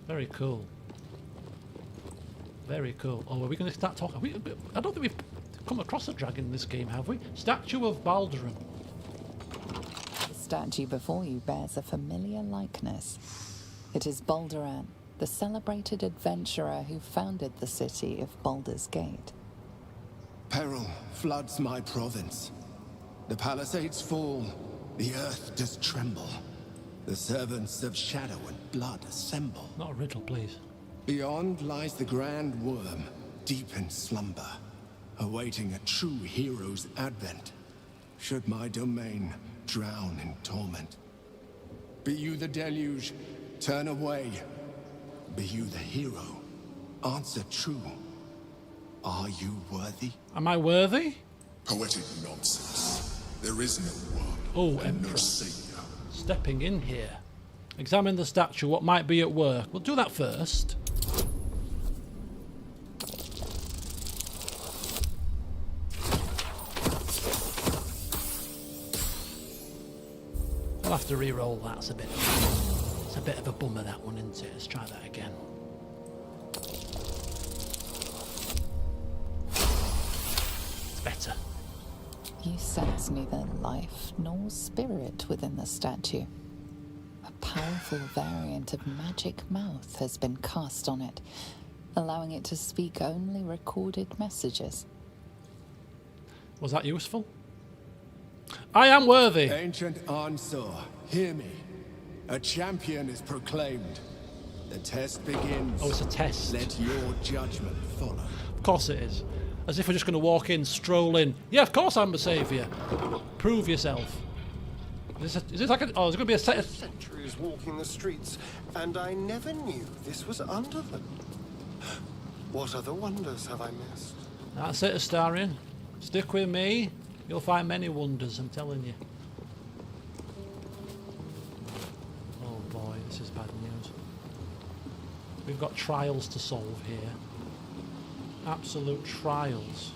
Very cool. Very cool. Oh, are we going to start talking? I don't think we've come across a dragon in this game, have we? Statue of Baldur. The statue before you bears a familiar likeness. It is Balduran, the celebrated adventurer who founded the city of Baldur's Gate. Peril floods my province. The palisades fall, the earth does tremble. The servants of shadow and blood assemble. Not a riddle, please. Beyond lies the grand worm, deep in slumber, awaiting a true hero's advent, should my domain drown in torment. Be you the deluge, turn away. Be you the hero, answer true. Are you worthy? Am I worthy? Poetic nonsense. There is no one. Oh, and no Emperor. savior. Stepping in here. Examine the statue. What might be at work? We'll do that first. I'll have to re-roll that. It's a bit of a bummer, that one, isn't it? Let's try that again. It's better. You sense neither life nor spirit within the statue. A powerful variant of magic mouth has been cast on it, allowing it to speak only recorded messages. Was that useful? I am worthy. Ancient Ansar, hear me. A champion is proclaimed. The test begins. Oh, it's a test. Let your judgment follow. Of course it is. As if we're just going to walk in, stroll in. Yeah, of course I'm a saviour. Prove yourself. Is this like a... Oh, is it going to be a set of... Centuries walking the streets, and I never knew this was under them. What other wonders have I missed? That's it, Astarion. Stick with me. You'll find many wonders, I'm telling you. Oh boy, this is bad news. We've got trials to solve here. Absolute trials.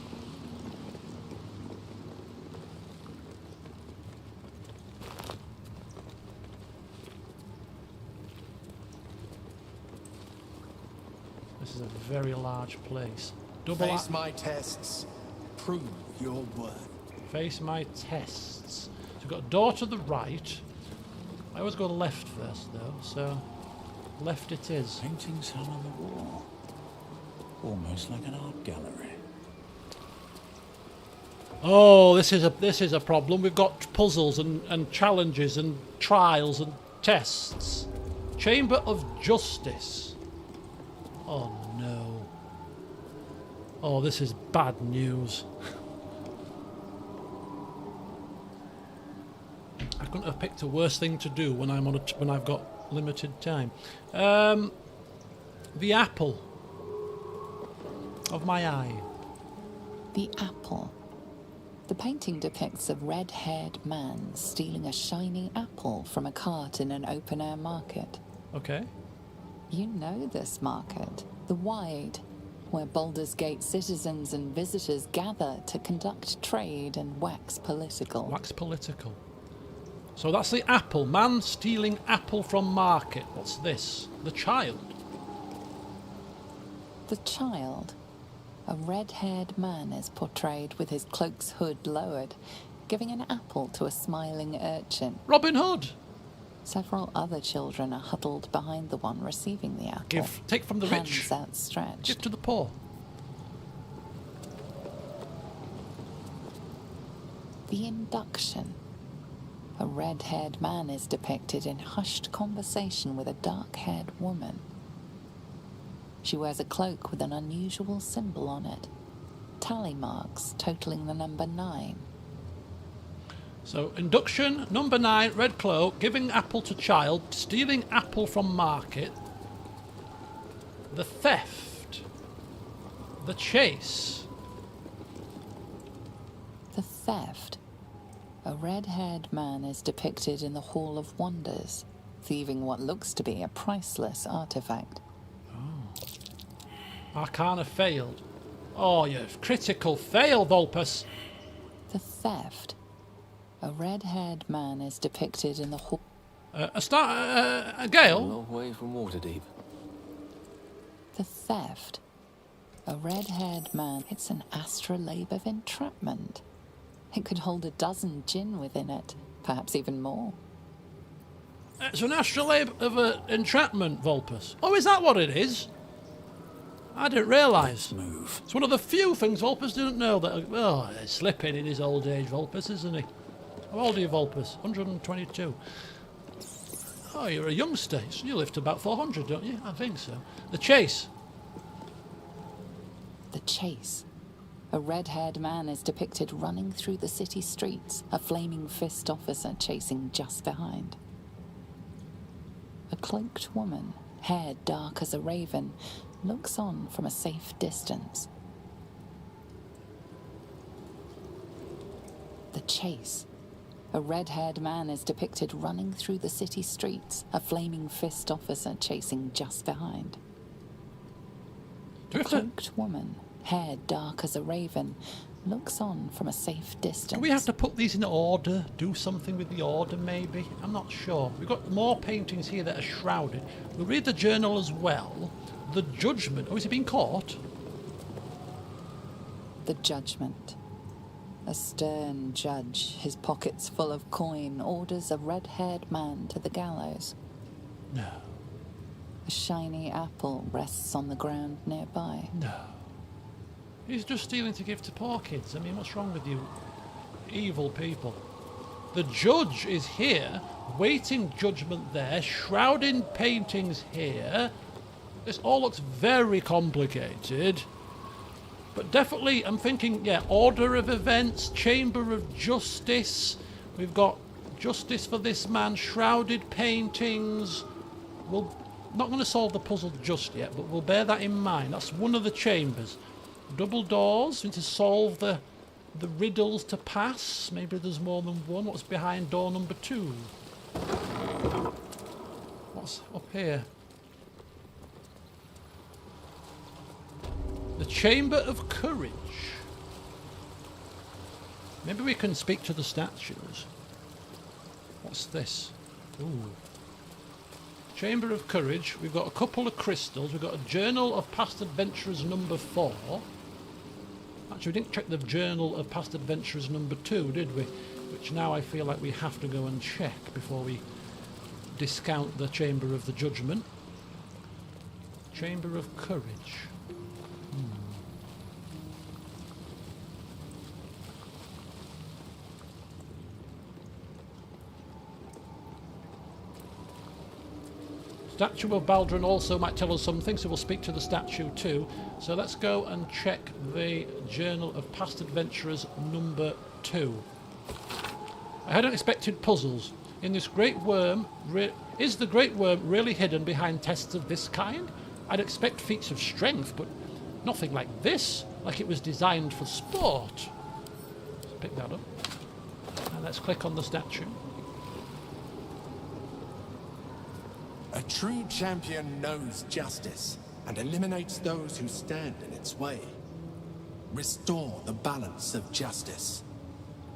This is a very large place. Face my tests. Prove your worth. Face my tests. So we've got a door to the right. I always go left first though, so left it is. Paintings hung on the wall. Almost like an art gallery. Oh, this is a problem. We've got puzzles and challenges and trials and tests. Chamber of Justice. Oh no. Oh, this is bad news. I couldn't have picked a worse thing to do when I'm on when I've got limited time. The apple of my eye. The apple. The painting depicts a red-haired man stealing a shiny apple from a cart in an open-air market. Okay. You know this market, the Wide, where Baldur's Gate citizens and visitors gather to conduct trade and wax political. Wax political. So that's the apple. Man stealing apple from market. What's this? The child. The child. A red-haired man is portrayed with his cloak's hood lowered, giving an apple to a smiling urchin. Robin Hood. Several other children are huddled behind the one receiving the apple. Take from the hands rich. Outstretched. Give to the poor. The induction. A red-haired man is depicted in hushed conversation with a dark-haired woman. She wears a cloak with an unusual symbol on it. Tally marks totaling the number 9. So, induction, number 9, red cloak, giving apple to child, stealing apple from market, the theft, the chase. The theft. A red-haired man is depicted in the Hall of Wonders, thieving what looks to be a priceless artifact. Arcana failed. Oh, you critical fail, Vulpus. The theft. A red-haired man is depicted in the hall. A A gale? long way from Waterdeep. The theft. A red-haired man. It's an astrolabe of entrapment. It could hold a dozen djinn within it, perhaps even more. It's an astrolabe of entrapment, Vulpus. Oh, is that what it is? I didn't realise. Move. It's one of the few things Vulpus didn't know. That he's slipping in his old age, Vulpus, isn't he? How old are you, Vulpus? 122. Oh, you're a youngster. You live to about 400, don't you? I think so. The chase. The chase. A red-haired man is depicted running through the city streets, a flaming fist officer chasing just behind. A cloaked woman, hair dark as a raven, looks on from a safe distance. The chase. A red-haired man is depicted running through the city streets, a flaming fist officer chasing just behind. A cloaked woman, hair dark as a raven, looks on from a safe distance. Do we have to put these in order? Do something with the order, maybe? I'm not sure. We've got more paintings here that are shrouded. We'll read the journal as well. The judgment. Oh, is he being caught? The judgment. A stern judge, his pockets full of coin, orders a red-haired man to the gallows. No. A shiny apple rests on the ground nearby. No. He's just stealing to give to poor kids. I mean, what's wrong with you? Evil people. The judge is here, waiting judgment there, shrouding paintings here. This all looks very complicated. But definitely, I'm thinking, yeah, order of events, chamber of justice. We've got justice for this man, shrouded paintings. We're not going to solve the puzzle just yet, but we'll bear that in mind. That's one of the chambers. Double doors, we need to solve the riddles to pass. Maybe there's more than one. What's behind door number 2? What's up here? The Chamber of Courage. Maybe we can speak to the statues. What's this? Ooh. Chamber of Courage. We've got a couple of crystals. We've got a Journal of Past Adventurers number 4. Actually, we didn't check the Journal of Past Adventurers number 2, did we? Which now I feel like we have to go and check before we discount the Chamber of the Judgment. Chamber of Courage. Statue of Baldur also might tell us something, so we'll speak to the statue too. So let's go and check the Journal of Past Adventurers number 2. I hadn't expected puzzles. In this great worm, is the great worm really hidden behind tests of this kind? I'd expect feats of strength, but nothing like this, like it was designed for sport. Let's pick that up. And let's click on the statue. A true champion knows justice and eliminates those who stand in its way. Restore the balance of justice.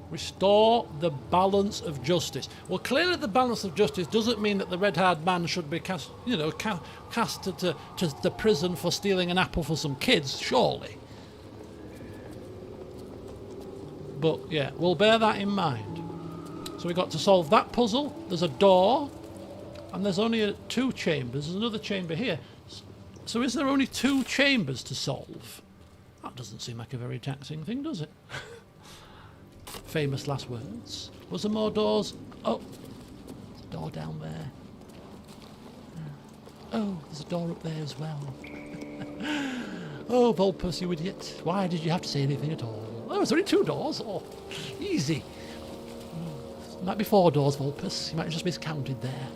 Restore the balance of justice. Well, clearly the balance of justice doesn't mean that the red-haired man should be cast to prison for stealing an apple for some kids, surely. But yeah, we'll bear that in mind. So we got to solve that puzzle. There's a door. And there's only 2 chambers. There's another chamber here. So is there only 2 chambers to solve? That doesn't seem like a very taxing thing, does it? Famous last words. Was there more doors? Oh, there's a door down there. Oh, there's a door up there as well. Oh, Vulpus, you idiot. Why did you have to say anything at all? Oh, there's only 2 doors? Oh, easy. Might be 4 doors, Vulpus. You might have just miscounted there.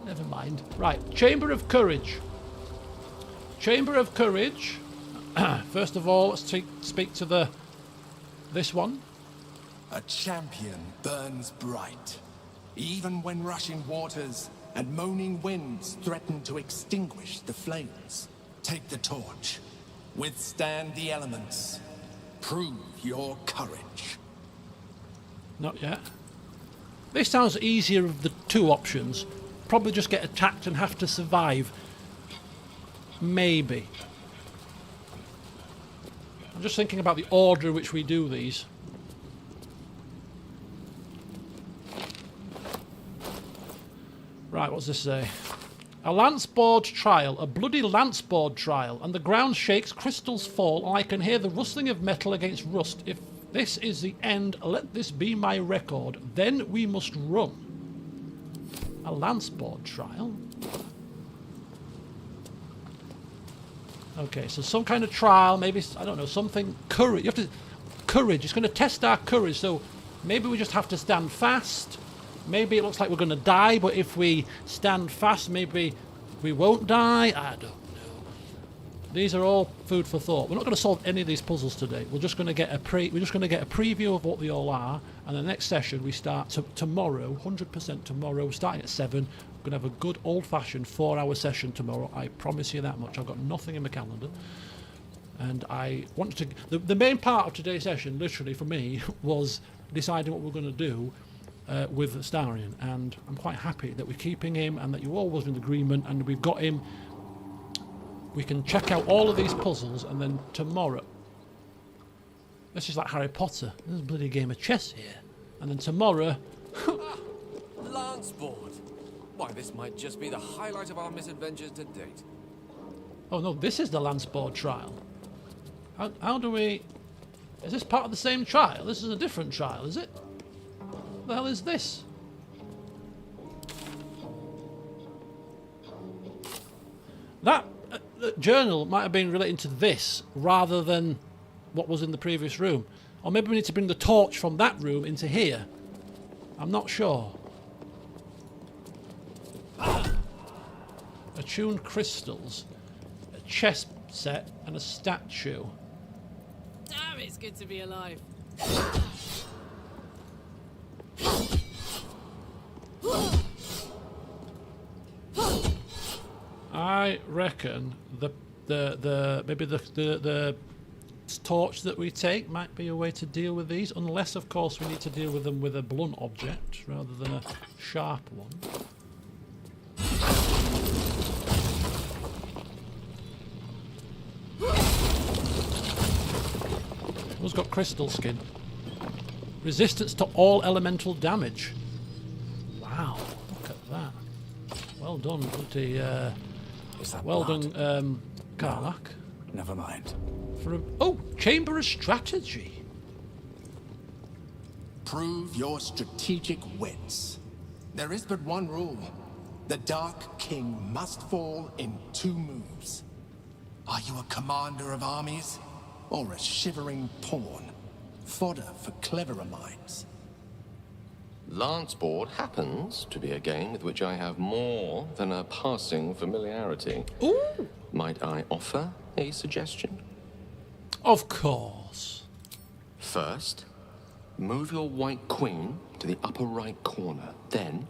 Never mind. Right, Chamber of Courage. Chamber of Courage. First of all, let's speak to this one. A champion burns bright, even when rushing waters and moaning winds threaten to extinguish the flames. Take the torch. Withstand the elements. Prove your courage. Not yet. This sounds easier of the two options. Probably just get attacked and have to survive. Maybe. I'm just thinking about the order in which we do these. Right, what's this say? A lance-board trial, a bloody lance-board trial, and the ground shakes, crystals fall, and I can hear the rustling of metal against rust. If this is the end, let this be my record. Then we must run. A lance-board trial? Okay, so some kind of trial, maybe, I don't know, something, courage. You have to, courage, it's going to test our courage, so maybe we just have to stand fast. Maybe it looks like we're going to die, but if we stand fast, maybe we won't die. I don't know. These are all food for thought. We're not going to solve any of these puzzles today. We're just going to get a preview of what they all are, and the next session we start tomorrow, 100% tomorrow, starting at 7. We're going to have a good old-fashioned 4-hour session tomorrow. I promise you that much. I've got nothing in my calendar. And I wanted to... The main part of today's session, literally, for me, was deciding what we're going to do with Astarion. And I'm quite happy that we're keeping him and that you all was in agreement and we've got him. We can check out all of these puzzles and then tomorrow... This is like Harry Potter. There's a bloody game of chess here. And then tomorrow... Lance board. Why, this might just be the highlight of our misadventures to date. Oh no, this is the lance board trial. How do we... Is this part of the same trial? This is a different trial, is it? What the hell is this? That journal might have been relating to this rather than what was in the previous room. Or maybe we need to bring the torch from that room into here. I'm not sure. Attuned crystals, a chess set, and a statue. Damn, it's good to be alive. I reckon maybe the torch that we take might be a way to deal with these, unless of course we need to deal with them with a blunt object rather than a sharp one. Who's got crystal skin? Resistance to all elemental damage. Wow, look at that. Well done, bloody. Is that well blood? done, Karlach. No, never mind. Chamber of Strategy. Prove your strategic wits. There is but one rule. The Dark King must fall in 2 moves. Are you a commander of armies? Or a shivering pawn? Fodder for cleverer minds. Lanceboard happens to be a game with which I have more than a passing familiarity. Ooh. Might I offer a suggestion? Of course. First, move your white queen to the upper right corner. Then,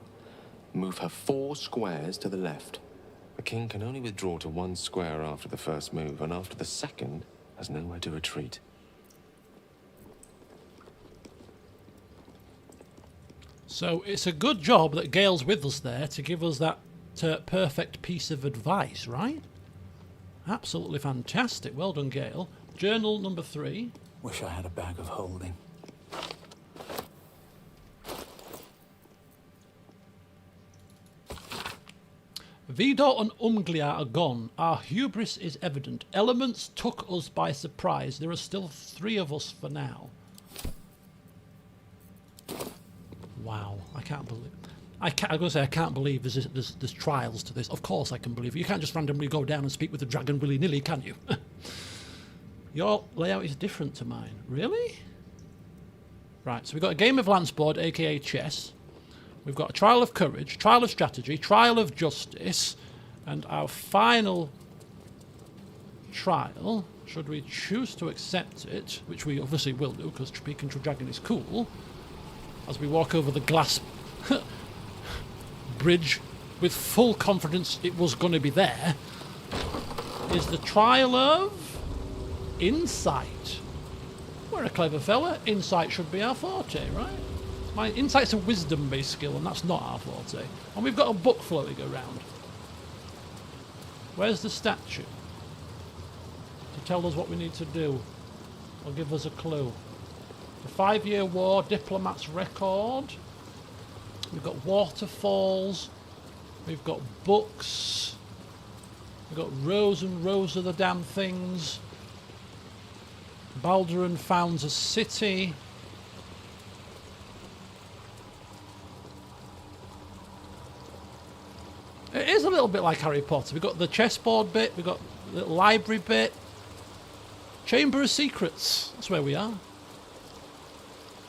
move her 4 squares to the left. The king can only withdraw to 1 square after the first move, and after the second, has nowhere to retreat. So it's a good job that Gale's with us there to give us that perfect piece of advice, right? Absolutely fantastic. Well done, Gale. Journal number 3. Wish I had a bag of holding. Vidor and Umglia are gone. Our hubris is evident. Elements took us by surprise. There are still 3 of us for now. Wow, I can't believe... I'm going to say I can't believe there's trials to this. Of course I can believe it. You can't just randomly go down and speak with the dragon willy-nilly, can you? Your layout is different to mine. Really? Right, so we've got a game of Lanceboard, aka chess. We've got a trial of courage, trial of strategy, trial of justice, and our final trial, should we choose to accept it, which we obviously will do because speaking to a dragon is cool, as we walk over the glass bridge with full confidence it was going to be there, is the trial of insight. We're a clever fella. Insight should be our forte, right? My insight's a wisdom-based skill, and that's not our forte. And we've got a book floating around. Where's the statue? To tell us what we need to do. Or give us a clue. The 5-year war, diplomat's record. We've got waterfalls. We've got books. We've got rows and rows of the damn things. Baldur founds a city. It is a little bit like Harry Potter. We've got the chessboard bit, we've got the library bit. Chamber of Secrets. That's where we are.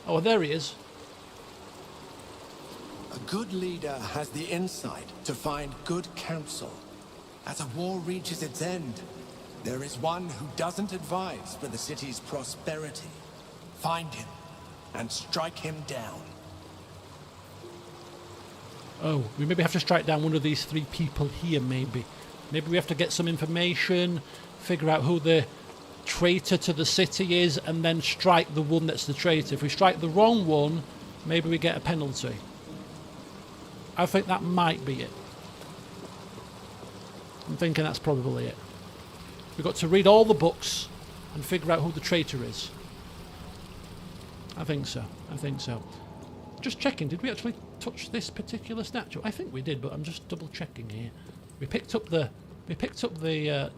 Oh, there he is. A good leader has the insight to find good counsel. As a war reaches its end, there is one who doesn't advise for the city's prosperity. Find him and strike him down. Oh, we maybe have to strike down one of these 3 people here, maybe. Maybe we have to get some information, figure out who the traitor to the city is, and then strike the one that's the traitor. If we strike the wrong one, maybe we get a penalty. I think that might be it. I'm thinking that's probably it. We've got to read all the books and figure out who the traitor is. I think so. I think so. Just checking, did we actually touch this particular statue? I think we did, but I'm just double checking here. We picked up the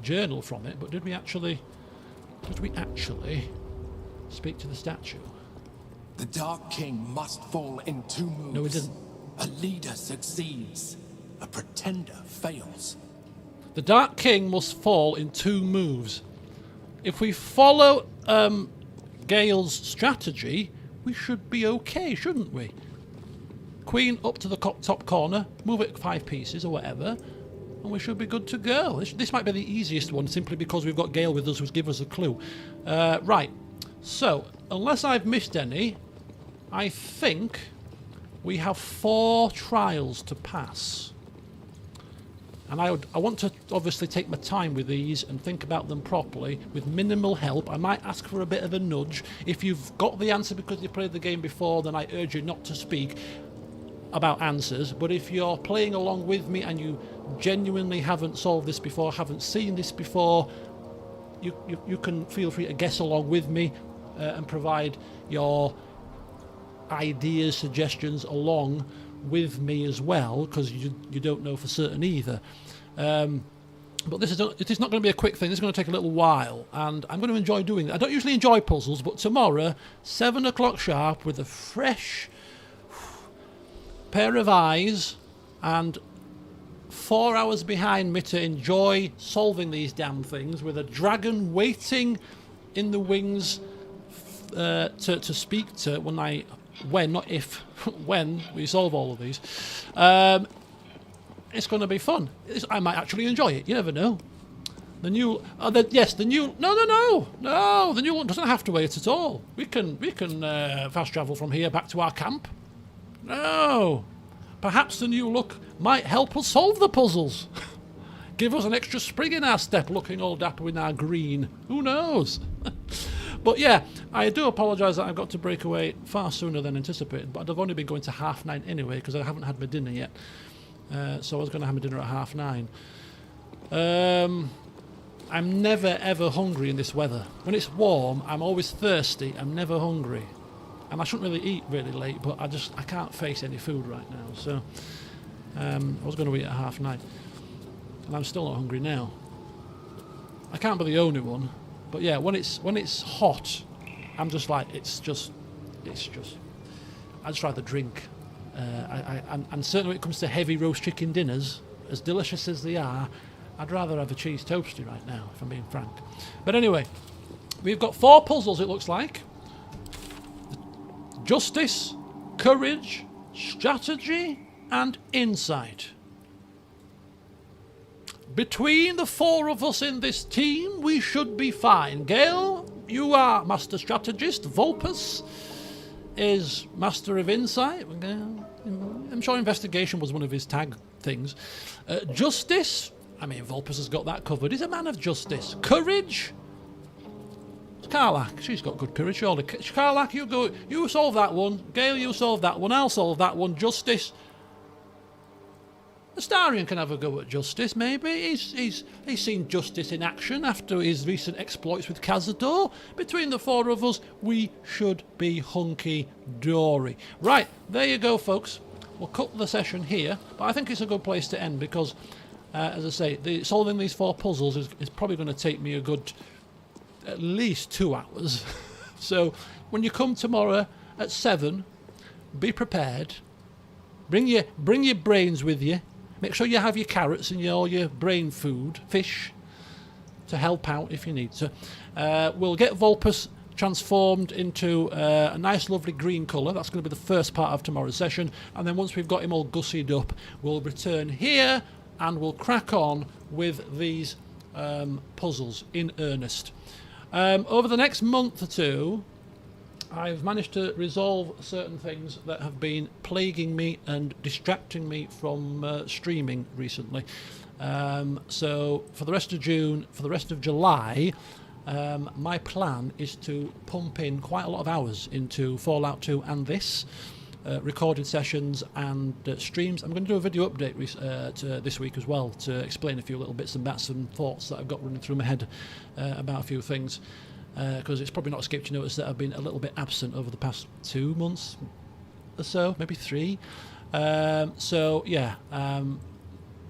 journal from it, but did we actually speak to the statue? The Dark King must fall in 2 moves. No, we didn't. A leader succeeds. A pretender fails. The Dark King must fall in 2 moves. If we follow Gale's strategy, we should be okay, shouldn't we? Queen up to the top corner, move it 5 pieces or whatever, and we should be good to go. This might be the easiest one, simply because we've got Gale with us, who's give us a clue. Right, so, unless I've missed any, I think we have 4 trials to pass. And I want to obviously take my time with these and think about them properly with minimal help. I might ask for a bit of a nudge. If you've got the answer because you played the game before, then I urge you not to speak about answers. But if you're playing along with me and you genuinely haven't solved this before, haven't seen this before, you can feel free to guess along with me and provide your ideas, suggestions along with me as well, because you don't know for certain either. But it is not going to be a quick thing. This is going to take a little while, and I'm going to enjoy doing it. I don't usually enjoy puzzles, but tomorrow, 7 o'clock sharp, with a fresh pair of eyes and 4 hours behind me to enjoy solving these damn things, with a dragon waiting in the wings to speak to when we solve all of these. It's going to be fun. I might actually enjoy it. You never know. The new one doesn't have to wait at all. We can fast travel from here back to our camp. No, perhaps the new look might help us solve the puzzles. Give us an extra spring in our step, looking all dapper in our green. Who knows? But yeah, I do apologise that I've got to break away far sooner than anticipated, but I've only been going to 9:30 anyway, because I haven't had my dinner yet. So I was going to have my dinner at 9:30. I'm never ever hungry in this weather. When it's warm, I'm always thirsty. I'm never hungry. And I shouldn't really eat really late, but I can't face any food right now. So I was going to eat at 9:30. And I'm still not hungry now. I can't be the only one. But yeah, when it's hot, I'm just like, it's just, I just rather drink. And certainly when it comes to heavy roast chicken dinners, as delicious as they are, I'd rather have a cheese toasty right now, if I'm being frank. But anyway, we've got 4 puzzles, it looks like. Justice, courage, strategy, and insight. Between the 4 of us in this team, we should be fine. Gale, you are Master Strategist. Vulpus is Master of Insight. I'm sure Investigation was one of his tag things. Justice, I mean, Vulpus has got that covered. He's a man of justice. Courage, Karlach. She's got good courage, surely. Karlach, you go. You solve that one. Gale, you solve that one. I'll solve that one. Justice. Astarion can have a go at Justice, maybe. He's seen Justice in action after his recent exploits with Cazador. Between the four of us, we should be hunky-dory. Right, there you go, folks. We'll cut the session here, but I think it's a good place to end because, as I say, solving these 4 puzzles is probably going to take me a good at least 2 hours. So when you come tomorrow at 7, be prepared. Bring your brains with you. Make sure you have your carrots and all your brain food, fish, to help out if you need to. We'll get Vulpus transformed into a nice lovely green colour. That's going to be the first part of tomorrow's session. And then once we've got him all gussied up, we'll return here and we'll crack on with these puzzles in earnest. Over the next month or two, I've managed to resolve certain things that have been plaguing me and distracting me from streaming recently. So for the rest of June, for the rest of July, my plan is to pump in quite a lot of hours into Fallout 2 and this, recorded sessions and streams. I'm going to do a video update this week as well to explain a few little bits and bats and thoughts that I've got running through my head about a few things. Because it's probably not escaped you notice that I've been a little bit absent over the past 2 months or so, maybe 3. So yeah,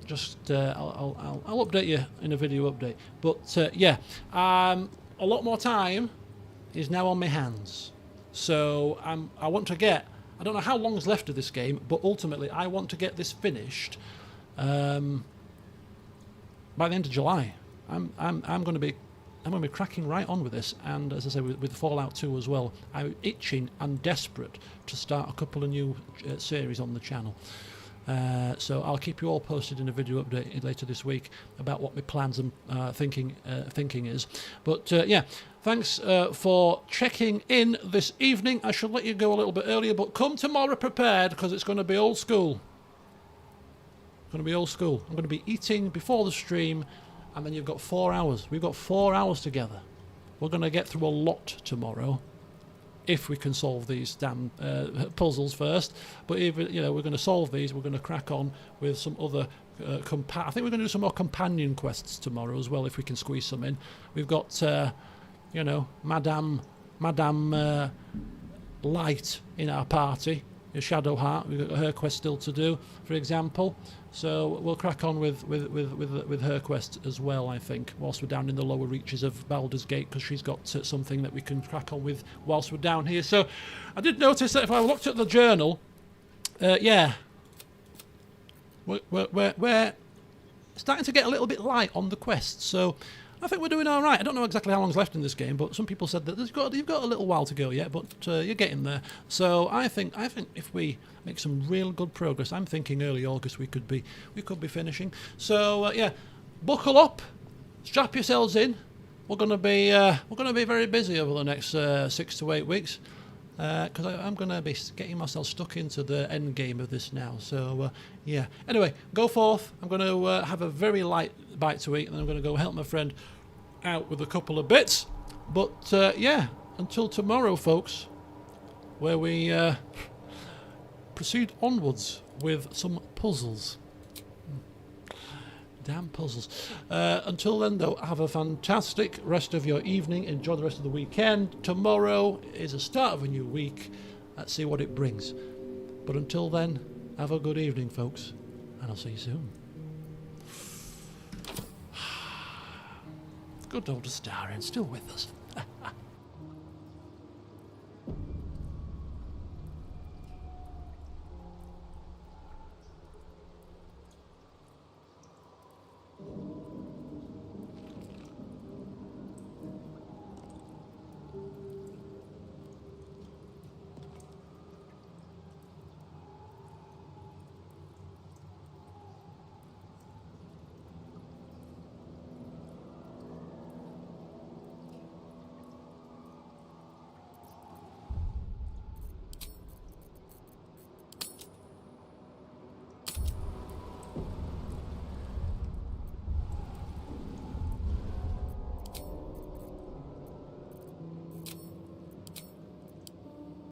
just I'll update you in a video update. But yeah, a lot more time is now on my hands. So I want to get. I don't know how long's left of this game, but ultimately I want to get this finished by the end of July. I'm going to be cracking right on with this, and as I say, with Fallout 2 as well, I'm itching and desperate to start a couple of new series on the channel. So I'll keep you all posted in a video update later this week about what my plans and thinking is. But yeah, thanks for checking in this evening. I should let you go a little bit earlier, but come tomorrow prepared because it's going to be old school. It's going to be old school. I'm going to be eating before the stream. And then you've got 4 hours. We've got 4 hours together. We're going to get through a lot tomorrow, if we can solve these damn puzzles first. But even we're going to solve these. We're going to crack on with some other. I think we're going to do some more companion quests tomorrow as well, if we can squeeze some in. We've got, Madame Light in our party. Shadowheart. We've got her quest still to do, for example. So we'll crack on with her quest as well, I think, whilst we're down in the lower reaches of Baldur's Gate, because she's got something that we can crack on with whilst we're down here. So I did notice that if I looked at the journal, yeah, we're starting to get a little bit light on the quests. So I think we're doing all right. I don't know exactly how long's left in this game, but some people said that you've got a little while to go yet, but you're getting there. So I think if we make some real good progress, I'm thinking early August we could be finishing. So yeah, buckle up, strap yourselves in. We're gonna be very busy over the next 6 to 8 weeks. Because I'm going to be getting myself stuck into the end game of this now. So, yeah. Anyway, go forth. I'm going to have a very light bite to eat, and then I'm going to go help my friend out with a couple of bits. But, yeah, until tomorrow, folks, where we proceed onwards with some puzzles. Damn puzzles. Until then, though, have a fantastic rest of your evening. Enjoy the rest of the weekend. Tomorrow is the start of a new week. Let's see what it brings. But until then, have a good evening, folks. And I'll see you soon. Good old Astarion, still with us.